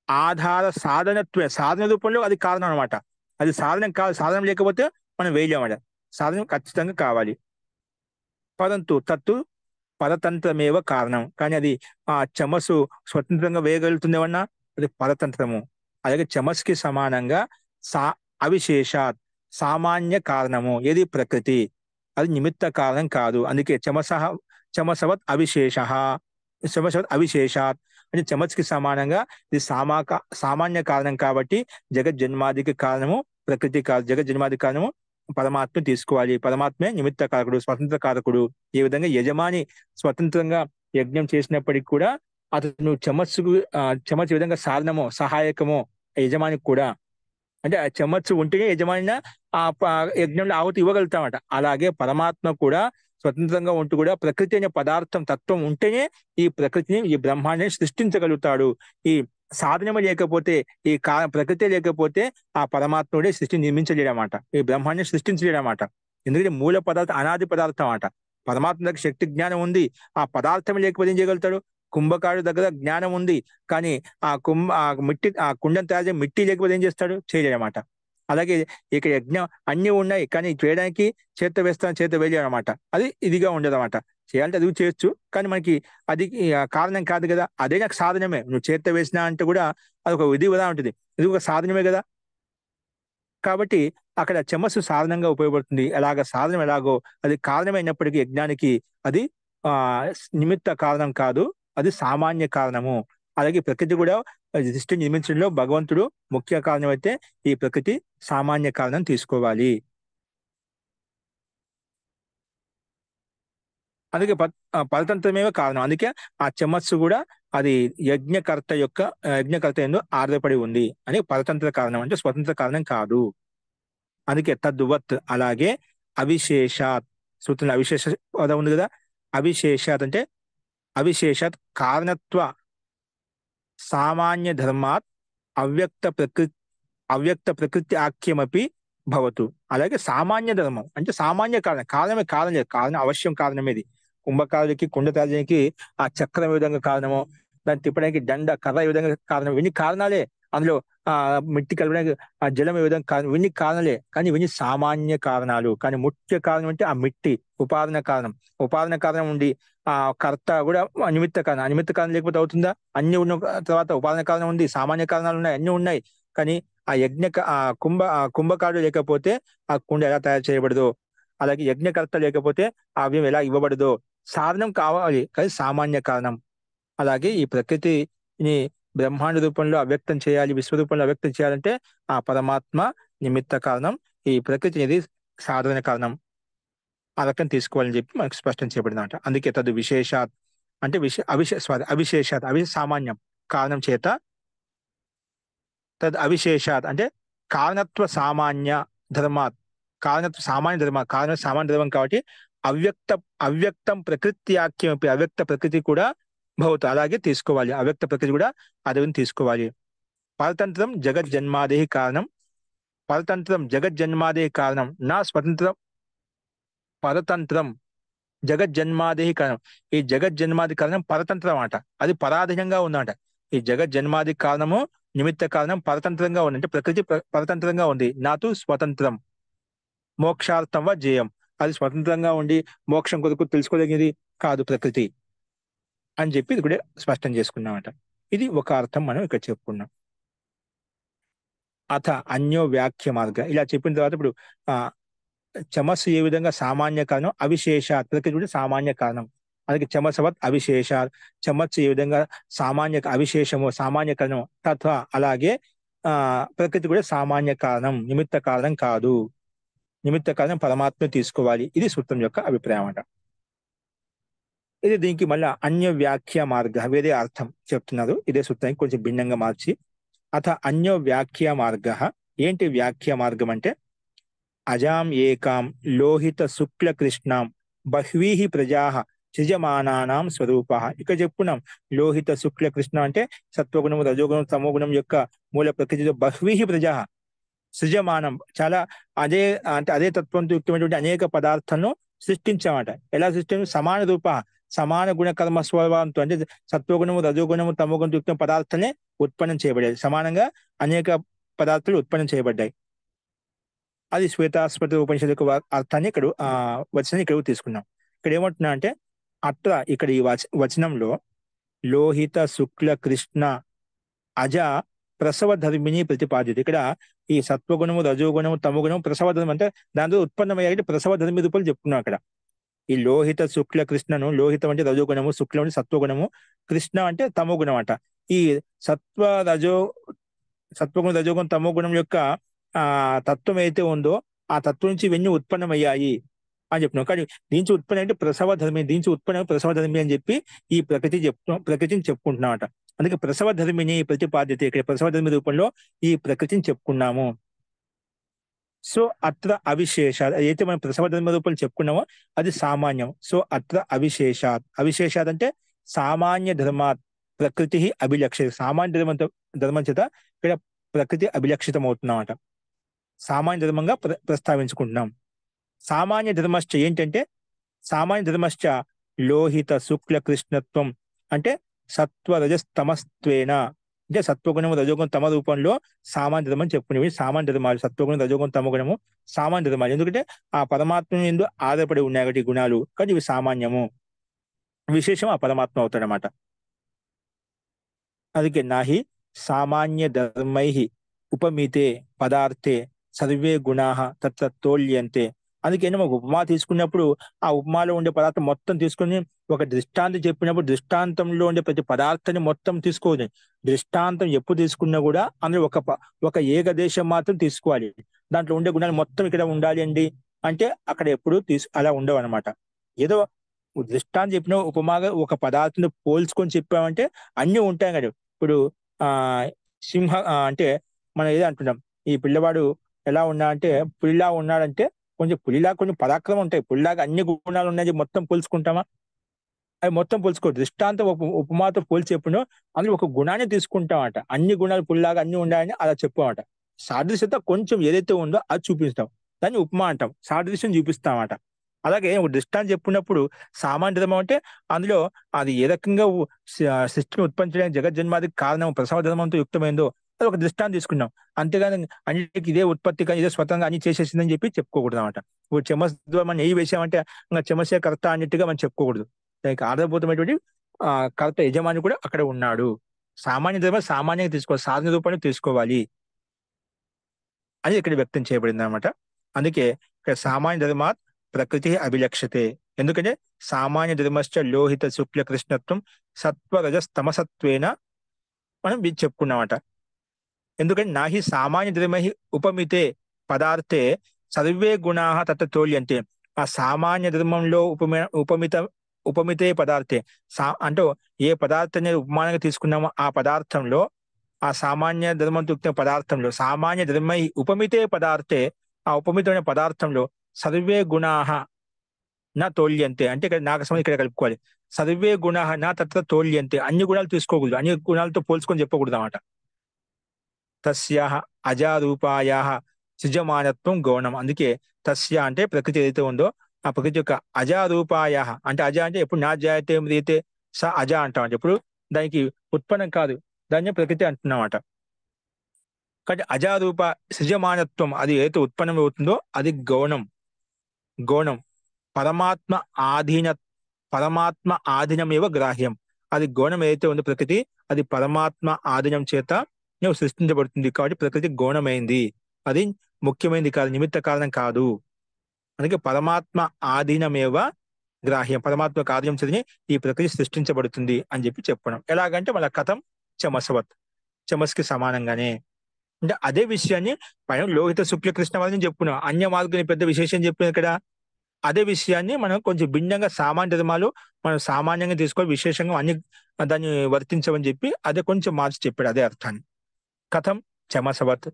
ఆధార సాధన రూపంలో అది కారణం అనమాట. అది సాధనం లేకపోతే మనం వేయలేమట, సాధనం ఖచ్చితంగా కావాలి. పరంతు తత్తు పరతంత్రమేవ కారణం, కానీ అది ఆ చమస్సు స్వతంత్రంగా వేయగలుగుతుందేమన్నా, అది పరతంత్రము. అలాగే చమస్కి సమానంగా అవిశేషాత్ సామాన్య కారణము ఏది ప్రకృతి, అది నిమిత్త కారణం కాదు. అందుకే చమసవత్ అవిశేషాత్ అంటే చమస్కి సమానంగా ఇది సామాన్య కారణం కాబట్టి జగత్ జన్మాదికి కారణము ప్రకృతి కాదు, జగత్ జన్మాది కారణము పరమాత్మ తీసుకోవాలి. పరమాత్మే నిమిత్త కారకుడు, స్వతంత్ర కారకుడు. ఈ విధంగా యజమాని స్వతంత్రంగా యజ్ఞం చేసినప్పటికీ కూడా అతను చమత్సు విధంగా సాధనమో సహాయకమో యజమానికి కూడా. అంటే ఆ చమత్సు ఉంటేనే యజమాని ఆ యజ్ఞంలో ఆహుతి ఇవ్వగలుగుతామట. అలాగే పరమాత్మ కూడా స్వతంత్రంగా ఉంటూ కూడా ప్రకృతి అనే పదార్థం తత్వం ఉంటేనే ఈ ప్రకృతిని ఈ బ్రహ్మాండాన్ని సృష్టించగలుగుతాడు. ఈ సాధనమే లేకపోతే, ఈ ప్రకృతి లేకపోతే ఆ పరమాత్ముడే సృష్టి నిర్మించలేడమాట, ఈ బ్రహ్మాండాన్ని సృష్టించలేడమాట. ఎందుకంటే మూల పదార్థం అనాది పదార్థం అట. పరమాత్మ దగ్గర శక్తి జ్ఞానం ఉంది, ఆ పదార్థం లేకపోతే ఏం చేయగలుగుతాడు. కుంభకారుడు దగ్గర జ్ఞానం ఉంది, కానీ ఆ కుండం తయారు చేసి మిట్టి లేకపోతే ఏం చేస్తాడు, చేయలేడమాట. అలాగే ఇక యజ్ఞం అన్ని ఉన్నాయి, కానీ చేయడానికి చేత వేయలేడు అనమాట. అది ఇదిగా ఉండదు అనమాట. చేయాలంటే అది చేయొచ్చు, కానీ మనకి అది కారణం కాదు కదా. అదే నాకు సాధనమే. నువ్వు చేత వేసినా అంటే కూడా అది ఒక విధిగా ఉంటుంది, ఇది ఒక సాధనమే కదా. కాబట్టి అక్కడ చమస్సు సాధనంగా ఉపయోగపడుతుంది. సాధనం ఎలాగో అది కారణమైనప్పటికీ యజ్ఞానికి అది నిమిత్త కారణం కాదు, అది సామాన్య కారణము. అలాగే ప్రకృతి కూడా సృష్టి నిర్మించడంలో భగవంతుడు ముఖ్య కారణం అయితే ఈ ప్రకృతి సామాన్య కారణం తీసుకోవాలి. అందుకే పరతంత్రమే కారణం. అందుకే ఆ చమస్సు కూడా అది యజ్ఞకర్త ఎందు ఆధారపడి ఉంది అని పరతంత్ర కారణం, అంటే స్వతంత్ర కారణం కాదు. అందుకే తద్వత్ అలాగే అవిశేషాత్, సూత్రంలో అవిశేష పదం ఉంది కదా. అవిశేషాత్ అంటే అవిశేషాత్ కారణత్వ సామాన్య ధర్మాత్ అవ్యక్త ప్రకృతి ఆఖ్యమపి భవతు. అలాగే సామాన్య ధర్మం అంటే సామాన్య కారణమే కారణం లేదు, కారణం అవశ్యం కారణమేది. కుంభకారుడికి కుండ తయారీకి ఆ చక్రం ఏ విధంగా కారణమో, దాన్ని తిప్పడానికి దండ, కర్ర ఈ విధంగా కారణం. ఇవన్నీ కారణాలే. అందులో మిట్టి కలపడానికి ఆ జలం ఏ విధంగా కారణం, ఇవన్నీ కారణాలే. కానీ ఇవన్నీ సామాన్య కారణాలు. కానీ ముఖ్య కారణం అంటే ఆ మిట్టి ఉపాదాన కారణం. ఉపాదాన కారణం ఉండి ఆ కర్త కూడా నిమిత్త కారణం. నిమిత్త కారణం లేకపోతే అవుతుందా? అన్ని ఉన్న తర్వాత ఉపాదాన కారణం ఉంది, సామాన్య కారణాలు ఉన్నాయి, అన్ని ఉన్నాయి. కానీ ఆ కుంభకారుడు లేకపోతే ఆ కుండ ఎలా తయారు చేయబడదో, అలాగే యజ్ఞకర్త లేకపోతే ఆ అవ్యం ఎలా ఇవ్వబడదో, సాధనం కావాలి కానీ సామాన్య కారణం. అలాగే ఈ ప్రకృతిని బ్రహ్మాండ రూపంలో అవ్యక్తం చేయాలి, విశ్వరూపంలో అవ్యక్తం చేయాలంటే ఆ పరమాత్మ నిమిత్త కారణం, ఈ ప్రకృతి అనేది సాధన కారణం. ఆ రకం తీసుకోవాలని చెప్పి మనకు స్పష్టం చేయబడిందన్నమాట. అందుకే తదు విశేషాత్ అంటే అవిశేషాత్, అవి సామాన్యం కారణం చేత, తద్ అవిశేషాత్ అంటే కారణత్వ సామాన్య ధర్మాత్, కారణత్వ సామాన్య ధర్మ, కారణ సామాన్య ధర్మం కాబట్టి అవ్యక్తం ప్రకృత్యాఖ్యం, అవ్యక్త ప్రకృతి కూడా భవతు అలాగే తీసుకోవాలి. అవ్యక్త ప్రకృతి కూడా అదే తీసుకోవాలి. పరతంత్రం జగజ్జన్మాదే కారణం, పరతంత్రం జగజ్జన్మాదే కారణం నా స్వతంత్రం. పరతంత్రం జగజ్జన్మాదే కారణం, ఈ జగజ్జన్మాది కారణం పరతంత్రం అంట. అది పరాధీనంగా ఉందంట. ఈ జగజ్జన్మాది కారణము నిమిత్త కారణం పరతంత్రంగా ఉంది, అంటే ప్రకృతి పరతంత్రంగా ఉంది. నాతో స్వతంత్రం మోక్షార్థం వా జేయం, అది స్వతంత్రంగా ఉండి మోక్షం కొరకు తెలుసుకోదగినది కాదు ప్రకృతి అని చెప్పి ఇది కూడా స్పష్టం చేసుకున్నామట. ఇది ఒక అర్థం మనం ఇక్కడ చెప్పుకున్నాం. అథ అన్యో వ్యాఖ్య మార్గ, ఇలా చెప్పిన తర్వాత ఇప్పుడు చమస్సు ఏ విధంగా సామాన్య కారణం, అవిశేషాత్ ప్రకృతి కూడా సామాన్య కారణం. అలాగే చమసవత్ అవిశేషాత్, చమస్సు ఏ విధంగా సామాన్య అవిశేషము సామాన్య కారణం, తథా అలాగే ప్రకృతి కూడా సామాన్య కారణం, నిమిత్త కారణం కాదు. నిమిత్త కారణం పరమాత్మ తీసుకోవాలి. ఇది సూత్రం యొక్క అభిప్రాయం అట. ఇది దీనికి మళ్ళా అన్య వ్యాఖ్య మార్గ, వేరే అర్థం చెప్తున్నారు ఇదే సూత్రానికి కొంచెం భిన్నంగా మార్చి. అథ అన్యో వ్యాఖ్య మార్గ, ఏంటి వ్యాఖ్య మార్గం అంటే అజాం ఏకాం లోహిత శుక్ల కృష్ణాం బహ్వీః ప్రజాః సృజమానానాం స్వరూపః. ఇక్కడ చెప్పుకున్నాం లోహిత శుక్ల కృష్ణ అంటే సత్వగుణము, రజోగుణం, తమోగుణం యొక్క మూల ప్రకృతిలో బహ్వీః ప్రజాః సృజమానం, చాలా అదే తత్వంతో యుక్తమైనటువంటి అనేక పదార్థాలను సృష్టించామట. ఎలా సృష్టించాం? సమాన రూప, సమాన గుణ కర్మ స్వభావంతో, అంటే సత్వగుణము, రజోగుణము, తమోగుణంతో యుక్త పదార్థాలనే ఉత్పన్నం చేయబడ్డాయి. సమానంగా అనేక పదార్థాలు ఉత్పన్నం చేయబడ్డాయి. అది శ్వేతాస్పద ఉపనిషత్తు యొక్క అర్థాన్ని ఇక్కడ వచనాన్ని ఇక్కడ తీసుకున్నాం. ఇక్కడ ఏమంటున్నా అంటే అట్లా ఇక్కడ ఈ వచనంలో లోహిత శుక్ల కృష్ణ అజ ప్రసవ ధర్మిని ప్రతిపాదిత. ఇక్కడ ఈ సత్వగుణము, రజోగుణము, తమోగుణము ప్రసవ ధర్మం అంటే దాంతో ఉత్పన్నమయ్యాయి ప్రసవ ధర్మి రూపాయలు చెప్పుకున్నాం. అక్కడ ఈ లోహిత శుక్ల కృష్ణను, లోహితం అంటే రజోగుణము, శుక్లం అంటే సత్వగుణము, కృష్ణ అంటే తమోగుణం అంట. ఈ సత్వగుణం, రజోగుణం, తమోగుణం యొక్క తత్వం అయితే ఉందో ఆ తత్వం నుంచి ఇవన్నీ ఉత్పన్నమయ్యాయి అని చెప్తున్నాం. కానీ దీంచి ఉత్పన్నం అంటే ప్రసవ ధర్మి, దీంచి ఉత్పన్నం ప్రసవ ధర్మి అని చెప్పి ఈ ప్రకృతిని చెప్పుకుంటున్నాం అంట. అందుకే ప్రసవ ధర్మిని ప్రతిపాద్యత, ఇక్కడ ప్రసవ ధర్మి రూపంలో ఈ ప్రకృతిని చెప్పుకున్నాము. సో అత్ర అవిశేషాత్, ఏదైతే మనం ప్రసవ ధర్మ రూపంలో చెప్పుకున్నామో అది సామాన్యం. సో అత్ర అవిశేషాత్, అవిశేషాత్ అంటే సామాన్య ధర్మాత్ ప్రకృతి అభిలక్షిత, సామాన్య ధర్మం చేత ఇక్కడ ప్రకృతి అభిలక్షితం అవుతున్నామట. సామాన్య ధర్మంగా ప్రస్తావించుకుంటున్నాం. సామాన్య ధర్మశ్చ ఏంటంటే సామాన్య ధర్మశ్చ లోహిత శుక్ల కృష్ణత్వం అంటే సత్వరజస్తమస్త్వేన, అంటే సత్వగుణము, రజోగుణం, తమ రూపంలో సామాన్య ధర్మం చెప్పుకునేవి. సామాన్య ధర్మాలు సత్వగుణం, రజోగుణం, తమగుణము సామాన్య ధర్మాలు. ఎందుకంటే ఆ పరమాత్మ ఎందు ఆధారపడి ఉన్నాయి కాబట్టి గుణాలు, కానీ ఇవి సామాన్యము, విశేషం ఆ పరమాత్మ అవుతాడనమాట. అందుకే నాహి సామాన్య ధర్మై ఉపమితే పదార్థే సర్వే గుణాః తత్ర తోల్యంతే. అందుకే ఒక ఉపమా తీసుకున్నప్పుడు ఆ ఉపమాలో ఉండే పదార్థం మొత్తం తీసుకుని ఒక దృష్టాంతం చెప్పినప్పుడు దృష్టాంతంలో ఉండే ప్రతి పదార్థాన్ని మొత్తం తీసుకోవాలి. దృష్టాంతం ఎప్పుడు తీసుకున్నా కూడా అందులో ఒక ఏకదేశం మాత్రం తీసుకోవాలి. దాంట్లో ఉండే గుణాలు మొత్తం ఇక్కడ ఉండాలి అండి అంటే అక్కడ ఎప్పుడు అలా ఉండవు అనమాట. ఏదో దృష్టాంతం చెప్పిన ఉపమాగా ఒక పదార్థాన్ని పోల్చుకొని చెప్పామంటే అన్ని ఉంటాయి కదా. ఇప్పుడు సింహ అంటే మనం ఏదో అంటున్నాం, ఈ పిల్లవాడు ఎలా ఉన్నా అంటే పులిలా ఉన్నాడంటే కొంచెం పులిలా కొంచెం పరాక్రమం ఉంటాయి, పులిలాగా అన్ని గుణాలు ఉన్నాయి మొత్తం పోల్చుకుంటామా? అవి మొత్తం పోల్చుకోవద్దు. దృష్టాంతం ఉపమాతో పోల్చి చెప్పిన అందులో ఒక గుణాన్ని తీసుకుంటామట. అన్ని గుణాలు పులిలాగా అన్ని ఉన్నాయని అలా చెప్పామట. సాదృశ్యత కొంచెం ఏదైతే ఉందో అది చూపిస్తాం, దాన్ని ఉపమా అంటాం, సాదృశ్యం చూపిస్తామట. అలాగే ఒక దృష్టాంతం చెప్పుకున్నప్పుడు సామాన్య ధర్మం అంటే అందులో అది ఏ రకంగా సృష్టిని ఉత్పత్తి చేయడానికి జగజ్జన్మాదికి కారణం ప్రసవ ధర్మంతో యుక్తమైందో అది ఒక దృష్టాంతం తీసుకున్నాం. అంతేగాని అన్నిటికి ఇదే ఉత్పత్తి కానీ ఇదే స్వతంగా అన్ని చేసేసిందని చెప్పి చెప్పుకోకూడదు అనమాట. ఇప్పుడు చెమస్ ద్వారా మనం నెయ్యి వేసామంటే ఇంకా చెమసే కర్త అన్నట్టుగా మనం చెప్పుకోకూడదు. దానికి ఆధారభూతమైనటువంటి కర్త యజమాని కూడా అక్కడ ఉన్నాడు. సామాన్య ధర్మం సామాన్యంగా తీసుకోవాలి, సాధన రూపాన్ని తీసుకోవాలి అని ఇక్కడ వ్యక్తం చేయబడింది అనమాట. అందుకే ఇక్కడ సామాన్య ధర్మాత్ ప్రకృతి అభిలక్షతే. ఎందుకంటే సామాన్య ధర్మశ్చ లోహిత శుక్ల కృష్ణత్వం సత్వరజస్తమసత్వేన మనం చెప్పుకున్నామట. ఎందుకంటే నాహి సామాన్య ధర్మహి ఉపమితే పదార్థే సర్వే గుణా తత్ర తోల్యంతే. ఆ సామాన్య ధర్మంలో ఉపమితే పదార్థే అంటే ఏ పదార్థాన్ని ఉపమానంగా తీసుకున్నామో ఆ పదార్థంలో, ఆ సామాన్య ధర్మంతో పదార్థంలో సామాన్య ధర్మై ఉపమితే పదార్థే, ఆ ఉపమితమైన పదార్థంలో సర్వే గుణాహ నా తోల్యంతే అంటే ఇక్కడ నాగసం ఇక్కడ కలుపుకోవాలి. సర్వే గుణాహ నా తత్ర తోల్యంతే, అన్ని గుణాలు తీసుకోకూడదు, అన్ని గుణాలతో పోల్చుకొని చెప్పకూడదు అన్నమాట. తస్యాహ అజారూపాయాహ సృజమానత్వం గౌణం. అందుకే తస్య అంటే ప్రకృతి ఏదైతే ఉందో ఆ ప్రకృతి యొక్క అజారూపాయాహ అంటే అజ అంటే ఎప్పుడు నా జాయతే మ్రియతే స అజ అంటాం. అంటే ఎప్పుడు దానికి ఉత్పన్నం కాదు, దాన్ని ప్రకృతి అంటున్నామట. కాబట్టి అజారూప సృజమానత్వం అది ఏదైతే ఉత్పన్నం అవుతుందో అది గౌణం. గౌణం పరమాత్మ ఆధీనమేవ గ్రాహ్యం. అది గౌణం ఏదైతే ఉందో ప్రకృతి అది పరమాత్మ ఆధీనం చేత నువ్వు సృష్టించబడుతుంది. కాబట్టి ప్రకృతి గౌణమైంది, అది ముఖ్యమైనది కాదు, నిమిత్త కారణం కాదు. అందుకే పరమాత్మ ఆధీనమేవ గ్రాహ్యం, పరమాత్మ ఆధీనం చేతనే ఈ ప్రకృతి సృష్టించబడుతుంది అని చెప్పి చెప్పడం. ఎలాగంటే మన కథం చమసవత్, చమస్కి సమానంగానే. అంటే అదే విషయాన్ని పైన లోహిత శుక్ల కృష్ణ వాళ్ళని చెప్పుకున్నాం, అన్య మార్గని పెద్ద విశేషం చెప్పిన ఇక్కడ. అదే విషయాన్ని మనం కొంచెం భిన్నంగా సామాన్య ధర్మాలు మనం సామాన్యంగా తీసుకోవాలి, విశేషంగా అన్ని దాన్ని వర్తించమని చెప్పి అదే కొంచెం మార్చి చెప్పాడు అదే అర్థాన్ని. కథం చమసవత్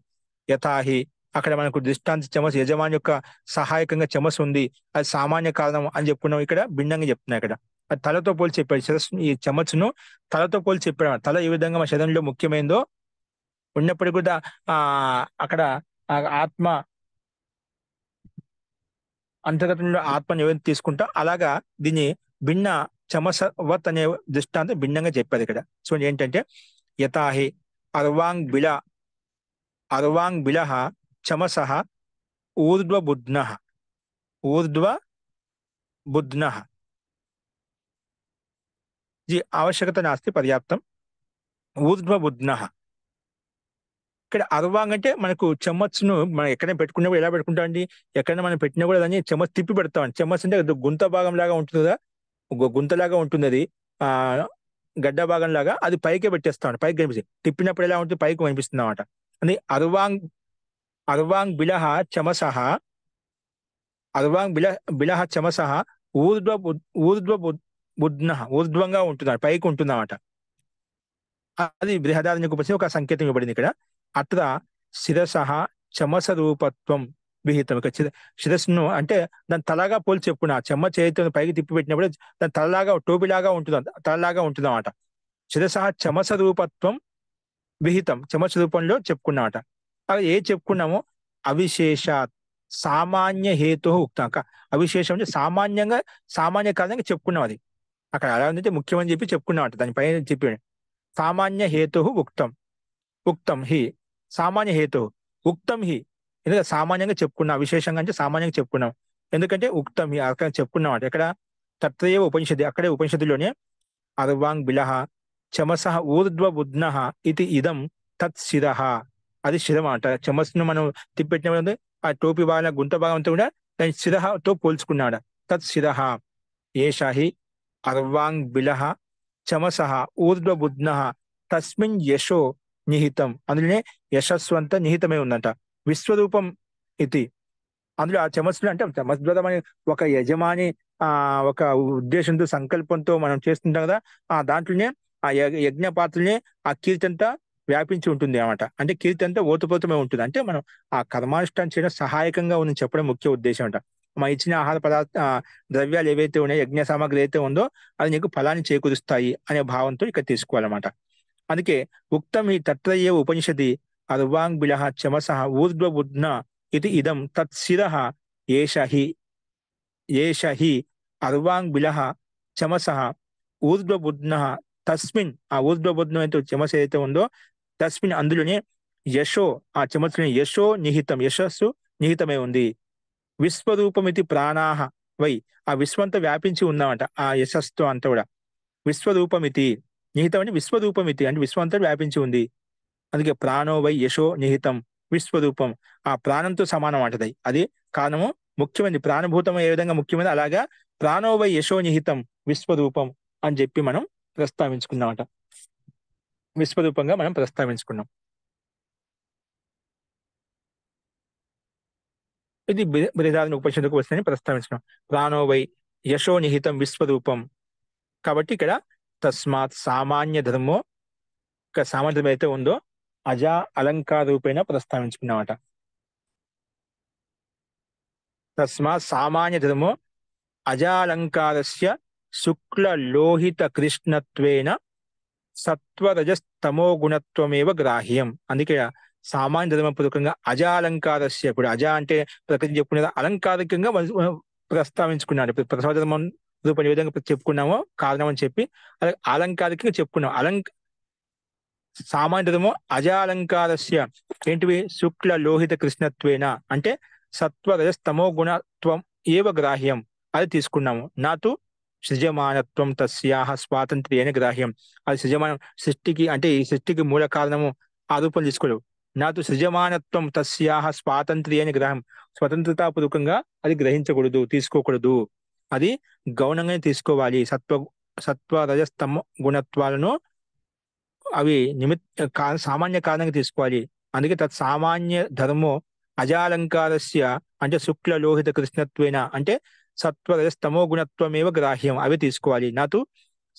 యథాహి అక్కడ మనకు దృష్టాంత చమస్ యజమాని యొక్క సహాయకంగా చమస్ ఉంది, అది సామాన్య కారణం అని చెప్పుకున్నాం. ఇక్కడ భిన్నంగా చెప్తున్నాయి. ఇక్కడ అది తలతో పోల్చి చెప్పాడు. ఈ చమస్సును తలతో పోల్చి చెప్పాడు. తల ఏ విధంగా మన శరీరంలో ముఖ్యమైందో ఉన్నప్పటికీ కూడా అక్కడ ఆత్మ అంతర్గతంలో ఆత్మను ఏదైతే తీసుకుంటా అలాగా దీన్ని భిన్న చమసవత్ అనే దృష్టాంతం భిన్నంగా చెప్పారు ఇక్కడ. సో ఏంటంటే యథాహి అర్వాంగ్ బిలహ చమసః ఊర్ధ్వబుధ్నః జీ ఆవశ్యకత నాస్తి పర్యాప్తం ఊర్ధ్వబుధ్నః. ఇక్కడ అర్వాంగ్ అంటే మనకు చెమ్మచ్చును మనం ఎక్కడైనా పెట్టుకున్నప్పుడు ఎలా పెట్టుకుంటామండి, ఎక్కడైనా మనం పెట్టినా కూడా దాన్ని చెమ్మచ్ తిప్పి పెడతామండి. చెమ్మచ్ అంటే గుంత భాగం లాగా ఉంటుంది కదా, గుంతలాగా ఉంటుంది అది, గడ్డ భాగం లాగా అది పైకే పెట్టేస్తామండి, పైకి కనిపిస్తుంది. తిప్పినప్పుడు ఎలా ఉంటుంది, పైకి కనిపిస్తుంది అన్నమాట. అది అర్వాంగ్ బిలహ చమసః ఊర్ధ్వంగా ఉంటుంది, పైకి ఉంటుంది అన్నమాట. అది బృహదారణ్యక ఉపనిషత్తులో ఒక సంకేతం ఇవ్వబడింది ఇక్కడ. అత్ర శిరసః చమస రూపత్వం విహితం. ఇక శిరస్సును అంటే దాని తలగా పోల్చి చెప్పుకున్నా, చెమ్మ చేతితో పైకి తిప్పి పెట్టినప్పుడు దాని తలలాగా టోపీలాగా ఉంటుంది, తలలాగా ఉంటుంది అన్నమాట. శిరసః చమస రూపత్వం విహితం, చమస రూపంలో చెప్పుకున్నామట. అది ఏ చెప్పుకున్నామో అవిశేషాత్ సామాన్య హేతు ఉక్తం. అవిశేషం అంటే సామాన్య కారణంగా చెప్పుకున్నాం. అది అక్కడ అలా ఉందంటే ముఖ్యమని చెప్పి చెప్పుకున్నామట. దానిపైన చెప్పాడు సామాన్య హేతు ఉక్తం హి, సామాన్య హేతు ఉక్తం హి. ఎందుకంటే సామాన్యంగా చెప్పుకున్నాం, విశేషంగా అంటే సామాన్యంగా చెప్పుకున్నాం. ఎందుకంటే ఉక్తం హి అక్కడ చెప్పుకున్నాం అంటే ఇక్కడ తత్రయేవ ఉపనిషత్తు, అక్కడే ఉపనిషత్తులోనే అర్వాంగ్ బిలహ చమసః ఊర్ధ్వబుధ్నః ఇది ఇదం తత్ శిరః, అది శిరం అంట. చమస్సును మనం తిప్పెట్టిన ఆ టోపీ భాగం గుంత భాగంతో కూడా దాని శిరహతో పోల్చుకున్నాడు. తత్ శిరః ఏషా హి అర్వాంగ్ బిలహ చమసః ఊర్ధ్వబుధ్నః తస్మిన్ యశో నిహితం. అందులోనే యశస్సు అంతా నిహితమై ఉందంట. విశ్వరూపం ఇది అందులో ఆ చమస్సులు అంటే చమస్ ద్వారా మన ఒక యజమాని ఒక ఉద్దేశంతో సంకల్పంతో మనం చేస్తుంటాం కదా, ఆ దాంట్లోనే ఆ యజ్ఞ పాత్రనే ఆ కీర్తి అంతా వ్యాపించి ఉంటుంది అన్నమాట. అంటే కీర్తి అంతా ఓతుపోతమే ఉంటుంది. అంటే మనం ఆ కర్మానుష్ఠానం చేయడం సహాయకంగా ఉందని చెప్పడం ముఖ్య ఉద్దేశం అంట. మనం ఇచ్చిన ఆహార ద్రవ్యాలు ఏవైతే ఉన్నాయో, యజ్ఞ సామాగ్రి ఏదైతే ఉందో అది నీకు ఫలాన్ని చేకూరుస్తాయి అనే భావంతో ఇక్కడ తీసుకోవాలన్నమాట. అందుకే ఉక్తం ఈ తత్రయేవ ఉపనిషది అర్వాంగ్ బిలహ చమసః ఊర్ధ్వబుధ్న ఇది ఇదం తత్ శిరః ఏష హి ఏష హి అర్వాంగ్బిలః చమసః ఊర్ధ్వబుధ్నః తస్మిన్, ఆ ఊర్ధ్వబుధ్నం అయితే చమస ఏదైతే ఉందో తస్మిన్ అందులోనే యశో, ఆ చమస్సులోని యశో నిహితం, యశస్సు నిహితమై ఉంది. విశ్వరూపమితి ప్రాణాహ వై, ఆ విశ్వంతో వ్యాపించి ఉందామట ఆ యశస్సు అంతా కూడా. విశ్వరూపమితి, నిహితం అంటే విశ్వరూపమితి అంటే విశ్వం అంతా వ్యాపించి ఉంది. అందుకే ప్రాణో వై యశో నిహితం విశ్వరూపం, ఆ ప్రాణంతో సమానం అంటది. అది కారణము ముఖ్యమైనది, ప్రాణభూతం ఏ విధంగా ముఖ్యమైనది అలాగా ప్రాణో వై యశో నిహితం విశ్వరూపం అని చెప్పి మనం ప్రస్తావించుకున్నామట. విశ్వరూపంగా మనం ప్రస్తావించుకున్నాం. ఇది బృహదారణ ఉపనిషత్తుకు వస్తుందని ప్రస్తావించుకున్నాం. ప్రాణో వై యశో నిహితం విశ్వరూపం. కాబట్టి ఇక్కడ తస్మాత్ సామాన్య ధర్మో, ఇక్కడ సామాన్య ధర్మం అయితే ఉందో అజా అలంకార రూపేణ ప్రస్తావించుకున్నామట. తస్మాత్ సామాన్య ధర్మో అజాలంకారస్య శుక్ల లోహిత కృష్ణత్వేన సత్వరజస్తమో గుణత్వమేవ గ్రాహ్యం. అందుకే సామాన్య ధర్మపూర్వకంగా అజాలంకారస్య, ఇప్పుడు అజ అంటే ప్రకృతి చెప్పుకునేది అలంకారికంగా ప్రస్తావించుకున్నాడు. ప్రసాధర్మం రూపం ఏ విధంగా చెప్పుకున్నామో కారణం అని చెప్పి అలాగే అలంకారికంగా చెప్పుకున్నాం. సామాన్య ధర్మం అజాలంకారస్య ఏంటివి? శుక్ల లోహిత కృష్ణత్వేన అంటే సత్వరజస్తమో గుణత్వం ఏవ గ్రాహ్యం, అది తీసుకున్నాము. నాతో సృజమానత్వం తస్యాహ స్వాతంత్ర్యేన గ్రాహ్యం, అది సృజమానం సృష్టికి అంటే ఈ సృష్టికి మూల కారణము ఆ రూపం తీసుకోలేవు. నాతో సృజమానత్వం తస్యాహ స్వాతంత్ర్యేన గ్రహం, స్వతంత్రతాపూర్వకంగా అది గ్రహించకూడదు, తీసుకోకూడదు, అది గౌణంగానే తీసుకోవాలి. సత్వ రజస్తమ గుణత్వాలను అవి సామాన్య కారణంగా తీసుకోవాలి. అందుకే సామాన్య ధర్మో అజాలంకారస్య అంటే శుక్ల లోహిత కృష్ణత్వేన అంటే సత్వరజస్తమో గుణత్వమేవ గ్రాహ్యం, అవి తీసుకోవాలి. నాతో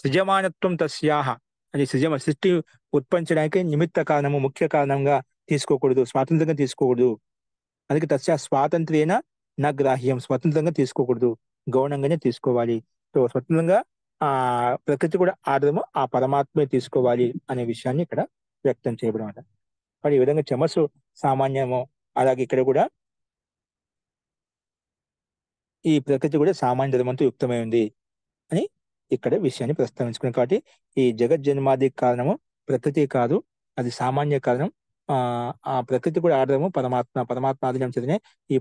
సృజమానత్వం తస్యాహ అది సృష్టి ఉత్పన్నడానికి నిమిత్త కారణము ముఖ్య కారణంగా తీసుకోకూడదు, స్వాతంత్రంగా తీసుకోకూడదు. అందుకే తస్యా స్వాతంత్ర్యేన నా గ్రాహ్యం, స్వతంత్రంగా తీసుకోకూడదు, గౌణంగానే తీసుకోవాలి. సో స్వతంత్రంగా ఆ ప్రకృతి కూడా ఆడము ఆ పరమాత్మే తీసుకోవాలి అనే విషయాన్ని ఇక్కడ వ్యక్తం చేయబడి మాట. మరి ఈ విధంగా చమసు సామాన్యము, అలాగే ఇక్కడ కూడా ఈ ప్రకృతి కూడా సామాన్య ధర్మంతో యుక్తమై ఉంది అని ఇక్కడ విషయాన్ని ప్రస్తావించుకున్నాం. కాబట్టి ఈ జగజ్జన్మాది కారణము ప్రకృతి కాదు, అది సామాన్య కారణం. ఆ ప్రకృతి కూడా ఆడము పరమాత్మ ఆధీనం చేతనే ఈ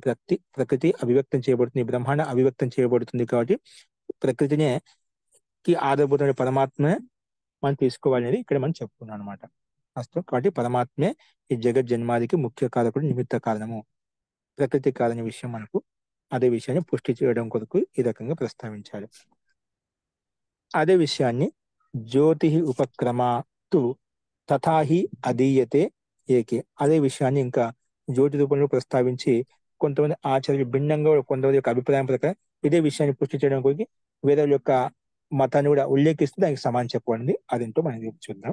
ప్రకృతి అభివ్యక్తం చేయబడుతుంది, బ్రహ్మాండ అభివ్యక్తం చేయబడుతుంది. కాబట్టి ప్రకృతినే ఆధారభూతమైన పరమాత్మే మనం తీసుకోవాలనేది ఇక్కడ మనం చెప్పుకున్నాం అనమాట. అస్తు కాబట్టి పరమాత్మే ఈ జగజ్జన్మాదికి ముఖ్య కారకుడు, నిమిత్త కారణము. ప్రకృతి కారణ విషయం మనకు అదే విషయాన్ని పుష్టి చేయడం కొరకు ఈ రకంగా ప్రస్తావించాలి. అదే విషయాన్ని జ్యోతి ఉపక్రమాతు తథాహి అదీయతే ఏకే, అదే విషయాన్ని ఇంకా జ్యోతి రూపంలో ప్రస్తావించి కొంతమంది ఆచార్యులు భిన్నంగా కొంతమంది యొక్క అభిప్రాయం ప్రకారం ఇదే విషయాన్ని పుష్టి చేయడం కొరకు వేరే యొక్క మతాన్ని కూడా ఉల్లేఖిస్తూ దానికి సమానం చెప్పండి. అదేంటో మనం చూద్దాం.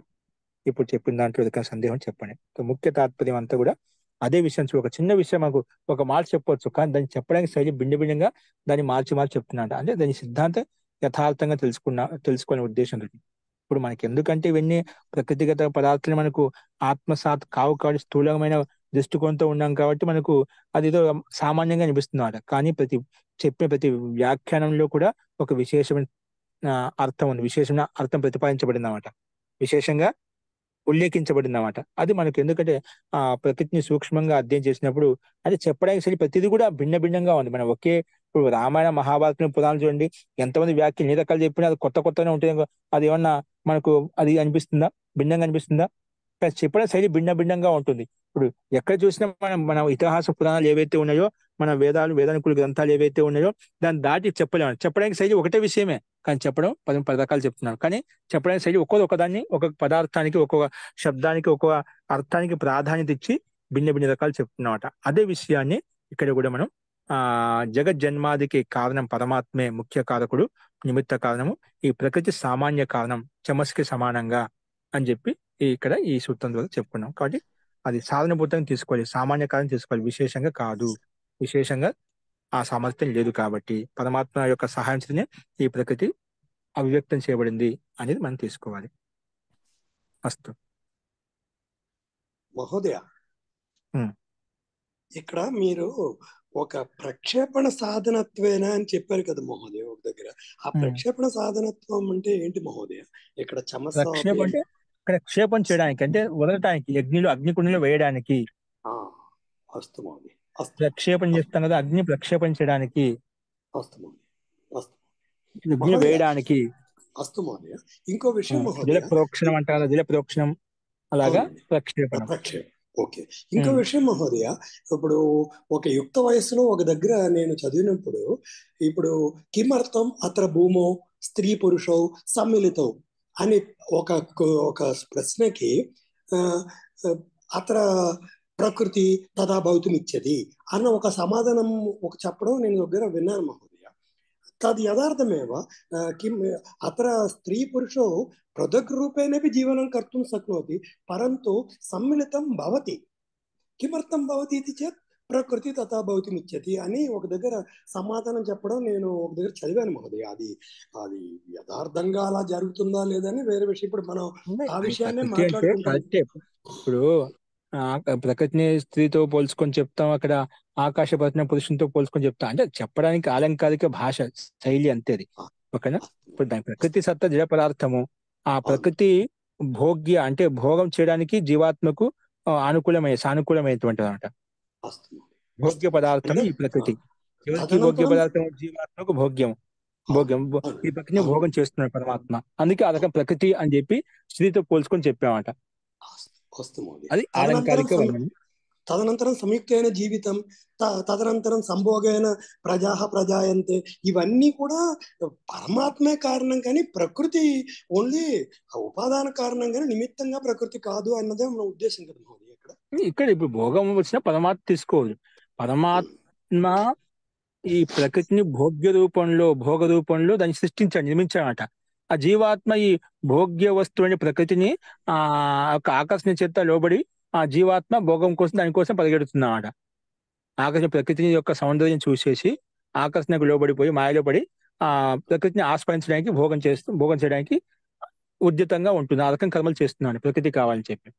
ఇప్పుడు చెప్పిన దాంట్లో ఏదైనా సందేహం చెప్పండి. ముఖ్య తాత్పర్యం అంతా కూడా అదే విషయం. ఒక చిన్న విషయం మాకు ఒక మాట చెప్పవచ్చు, కానీ దాన్ని చెప్పడానికి శైలి భిన్నంగా దాన్ని మార్చి చెప్తున్నట్ట. అంటే దాని సిద్ధాంతం యథార్థంగా తెలుసుకునే ఉద్దేశంతో. ఇప్పుడు మనకి ఎందుకంటే ఇవన్నీ ప్రకృతిగత పదార్థాలు మనకు ఆత్మసాత్ కావు కాబట్టి స్థూలమైన దృష్టికోణంతో ఉన్నాం కాబట్టి మనకు అది ఏదో సామాన్యంగా అనిపిస్తుంది అన్నమాట. కానీ చెప్పే ప్రతి వ్యాఖ్యానంలో కూడా ఒక విశేషమైన అర్థం ఉంది, విశేషమైన అర్థం ప్రతిపాదించబడింది అన్నమాట, విశేషంగా ఉల్లేఖించబడింది అన్నమాట. అది మనకు ఎందుకంటే ఆ ప్రకృతిని సూక్ష్మంగా అధ్యయనం చేసినప్పుడు అది చెప్పడానికి సరి ప్రతిదీ కూడా భిన్నంగా ఉంది. మనం ఇప్పుడు రామాయణ మహాభారతం పురాణాలు చూడండి, ఎంతమంది వ్యాఖ్యలు ఎన్ని రకాలు చెప్పినా అది కొత్తగానే ఉంటుంది. అది ఏమన్నా మనకు అది అనిపిస్తుందా? భిన్నంగా అనిపిస్తుందా? చెప్పడం శైలి భిన్నంగా ఉంటుంది. ఇప్పుడు ఎక్కడ చూసినా మన ఇతిహాస పురాణాలు ఏవైతే ఉన్నాయో, మన వేదానుకూల గ్రంథాలు ఏవైతే ఉన్నాయో దాన్ని దాటి చెప్పలేము. చెప్పడానికి శైలి ఒకటే విషయమే, కానీ చెప్పడం 10 రకాలు చెప్తున్నారు. కానీ చెప్పడానికి శైలి ఒకదాన్ని ఒక పదార్థానికి ఒక్కొక్క శబ్దానికి ఒక్కొక్క అర్థానికి ప్రాధాన్యత ఇచ్చి భిన్న రకాలు చెప్తున్నమాట. అదే విషయాన్ని ఇక్కడ కూడా మనం జగజ్జన్మాదికి కారణం పరమాత్మే ముఖ్య కారకుడు, నిమిత్త కారణము. ఈ ప్రకృతి సామాన్య కారణం చమస్కి సమానంగా అని చెప్పి ఇక్కడ ఈ సూత్రం ద్వారా చెప్పుకున్నాం. కాబట్టి అది సాధనభూతంగా తీసుకోవాలి, సామాన్య కారణం తీసుకోవాలి, విశేషంగా కాదు. విశేషంగా ఆ సామర్థ్యం లేదు కాబట్టి పరమాత్మ యొక్క సహాయం చేతనే ఈ ప్రకృతి అభివ్యక్తం చేయబడింది అనేది మనం తీసుకోవాలి. అస్తు మహోదయ, ఇక్కడ మీరు ఒక ప్రక్షేపణ సాధనత్వేనా అని చెప్పారు కదా మహోదయ ఒక దగ్గర. ఆ ప్రక్షేపణ సాధనత్వం అంటే ఏంటి మహోదయ? ఇక్కడ ప్రక్షేపం అంటే ఇక్కడ క్షేపం చేయడానికి, అంటే వదలటానికి, అగ్నికుండంలో వేయడానికి. అస్తు మహోదయ, అస్తు. ప్రక్షేపం చేస్తాం కదా, అగ్ని ప్రక్షేపం చేయడానికి, అస్తు మహోదయ, అస్తు అగ్ని మహోదయ, వేయడానికి. అస్తు మహోదయ. ఇంకో విషయం జల మహోదయ, ప్రోక్షణం అంటారు, జల ప్రోక్షణం అలాగా అవునండి, ప్రక్షేపణం. ప్రక్షేపం. ఓకే. ఇంకో విషయం మహోదయ, ఇప్పుడు ఒక యుక్త వయసులో ఒక దగ్గర నేను చదివినప్పుడు, ఇప్పుడు కిమర్థం అత్ర భూమో స్త్రీ పురుషౌ సమ్మిళితౌ అని ఒక ఒక ప్రశ్నకి ఆ, అత్ర ప్రకృతి తదా భవితుమిచ్చది అన్న ఒక సమాధానం ఒక చెప్పడం నేను దగ్గర విన్నాను మహోదయ. తద్ యథార్థమేవ కిం అత్ర స్త్రీ పురుషౌ పృథగ్రూపేణపి జీవనం కర్తుం శక్నోతి, పరంతు సమ్మిళితం భవతి. కిమర్థం భవతి ఇది చేత్ ప్రకృతి తథా భవితుమిచ్చతి అని ఒక దగ్గర సమాధానం చెప్పడం నేను ఒక దగ్గర చదివాను మహోదయ. అది అది యథార్థంగా అలా జరుగుతుందా లేదని వేరే విషయం. ఇప్పుడు మనం ఆ విషయాన్నే ప్రకృతి అంటే మాట్లాడుకుంటాం. కరెక్టే. ఇప్పుడు ప్రకృతిని స్త్రీతో పోల్చుకొని చెప్తాం, అక్కడ ఆకాశ పత్న పురుషునితో పోల్చుకొని చెప్తాం. అంటే చెప్పడానికి అలంకారిక భాష శైలి అంతేది. ఓకేనా? ఇప్పుడు దాని ప్రకృతి సత్తా జడ పదార్థము, ఆ ప్రకృతి భోగ్య అంటే భోగం చేయడానికి జీవాత్మకు సానుకూలమైనటువంటి అనమాట. భోగ్య పదార్థం ఈ ప్రకృతి. ఎవరికి భోగ్య పదార్థం? జీవాత్మకు భోగ్యం. ఈ ప్రకృతిని భోగం చేస్తున్నాడు పరమాత్మ. అందుకే ఆ రకం ప్రకృతి అని చెప్పి స్త్రీతో పోల్చుకొని చెప్పామట. అది అలంకారిక వర్ణన. తదనంతరం సంయుక్తైన జీవితం, తదనంతరం సంభోగైన ప్రజాయంతే. ఇవన్నీ కూడా పరమాత్మే కారణం, కానీ ప్రకృతి ఓన్లీ ఉపాదాన కారణం, కానీ నిమిత్తంగా ప్రకృతి కాదు అన్నదే మన ఉద్దేశం కదా మహోదయ. ఇక్కడ ఇప్పుడు భోగం వచ్చిన పరమాత్మ తీసుకోదు. పరమాత్మ ఈ ప్రకృతిని భోగ రూపంలో దాన్ని సృష్టించాడు, నిర్మించాడట. ఆ జీవాత్మ ఈ భోగ్య వస్తువు ప్రకృతిని ఒక ఆకర్షణ చేత లోబడి ఆ జీవాత్మ భోగం కోసం దానికోసం పరిగెడుతుందన్నమాట. ఆకర్షణ ప్రకృతిని యొక్క సౌందర్యం చూసేసి ఆకర్షణకు లోబడిపోయి మాయలో పడి ఆ ప్రకృతిని ఆస్వాదించడానికి భోగం చేయడానికి ఉద్యతంగా ఉంటుంది. ఆ రకం కర్మలు చేస్తున్నాడు ప్రకృతి కావాలని చెప్పి.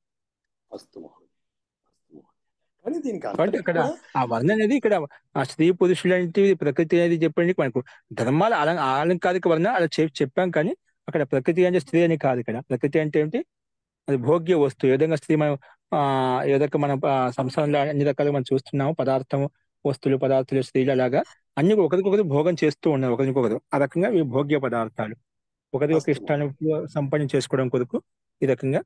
కాబట్టి అక్కడ ఆ వర్ణ అనేది ఇక్కడ ఆ స్త్రీ పురుషులు అనేది ప్రకృతి అనేది చెప్పండి మనకు ధర్మాల అలంకారిక వర్ణ అలా చెప్పాం. కానీ అక్కడ ప్రకృతి అంటే స్త్రీ అని కాదు. ఇక్కడ ప్రకృతి అంటే ఏంటి? అది భోగ్య వస్తువు. ఏ విధంగా స్త్రీ మనం ఏదైనా మనం సంసారంలో అన్ని రకాలుగా మనం చూస్తున్నాము, పదార్థాలు స్త్రీలు అలాగా అన్ని ఒకరికొకరు భోగం చేస్తూ ఉన్నారు ఒకరికొకరు. ఆ రకంగా ఈ భోగ్య పదార్థాలు ఒకరి ఒక ఇష్టాన్ని సంపన్నం చేసుకోవడం కొరకు ఈ రకంగా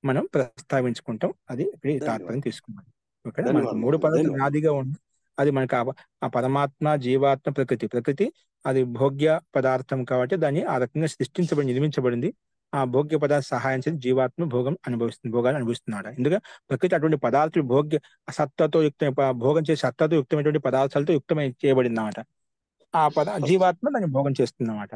మనం ప్రస్తావించుకుంటాం. అది తాత్పర్యం తీసుకున్నాం. ఓకే, మనకు 3 పదార్థాలు నాదిగా ఉంది. అది మనకు ఆ పరమాత్మ, జీవాత్మ, ప్రకృతి అది భోగ్య పదార్థం కాబట్టి దాన్ని ఆ రకంగా నిర్మించబడింది. ఆ భోగ్య పదార్థ సహాయం చేసి జీవాత్మ భోగాన్ని అనుభవిస్తున్నాడు. ఎందుకంటే ప్రకృతి అటువంటి పదార్థాలు సత్తతో భోగం చేసి సత్తతో యుక్తమైనటువంటి పదార్థాలతో చేయబడింది అన్నమాట. జీవాత్మ దాన్ని భోగం చేస్తుందన్నమాట.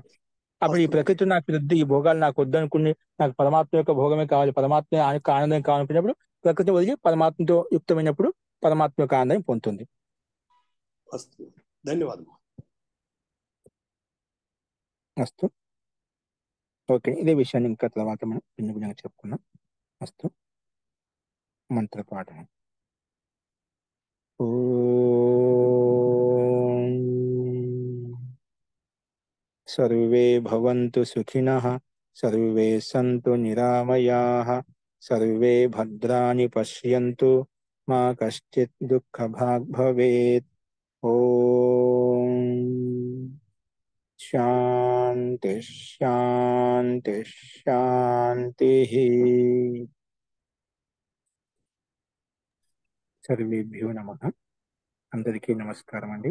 అప్పుడు ఈ ప్రకృతి నాకు వద్దు, ఈ భోగాలు నాకు వద్దు అనుకుని నాకు పరమాత్మ యొక్క భోగమే కావాలి, పరమాత్మ యొక్క ఆనందం కావాలనుకున్నప్పుడు ప్రకృతి వదిలి పరమాత్మతో యుక్తమైనప్పుడు పరమాత్మ యొక్క ఆనందం పొందుతుంది. ధన్యవాదాలు. అస్తు. ఓకే, ఇదే విషయాన్ని ఇంకా తర్వాత మనం భిన్నంగా చెప్పుకున్నాం. అస్తు. మంత్రపాఠం. సర్వే భవంతు సుఖినః, సర్వే సంతు నిరామయాః, సర్వే భద్రాణి పశ్యంతు, మా కశ్చిత్ దుఃఖభాగ్ భవేత్. ఓం శాంతి శాంతి శాంతి. సర్వేభ్యో నమః. అందరికీ నమస్కారం అండి.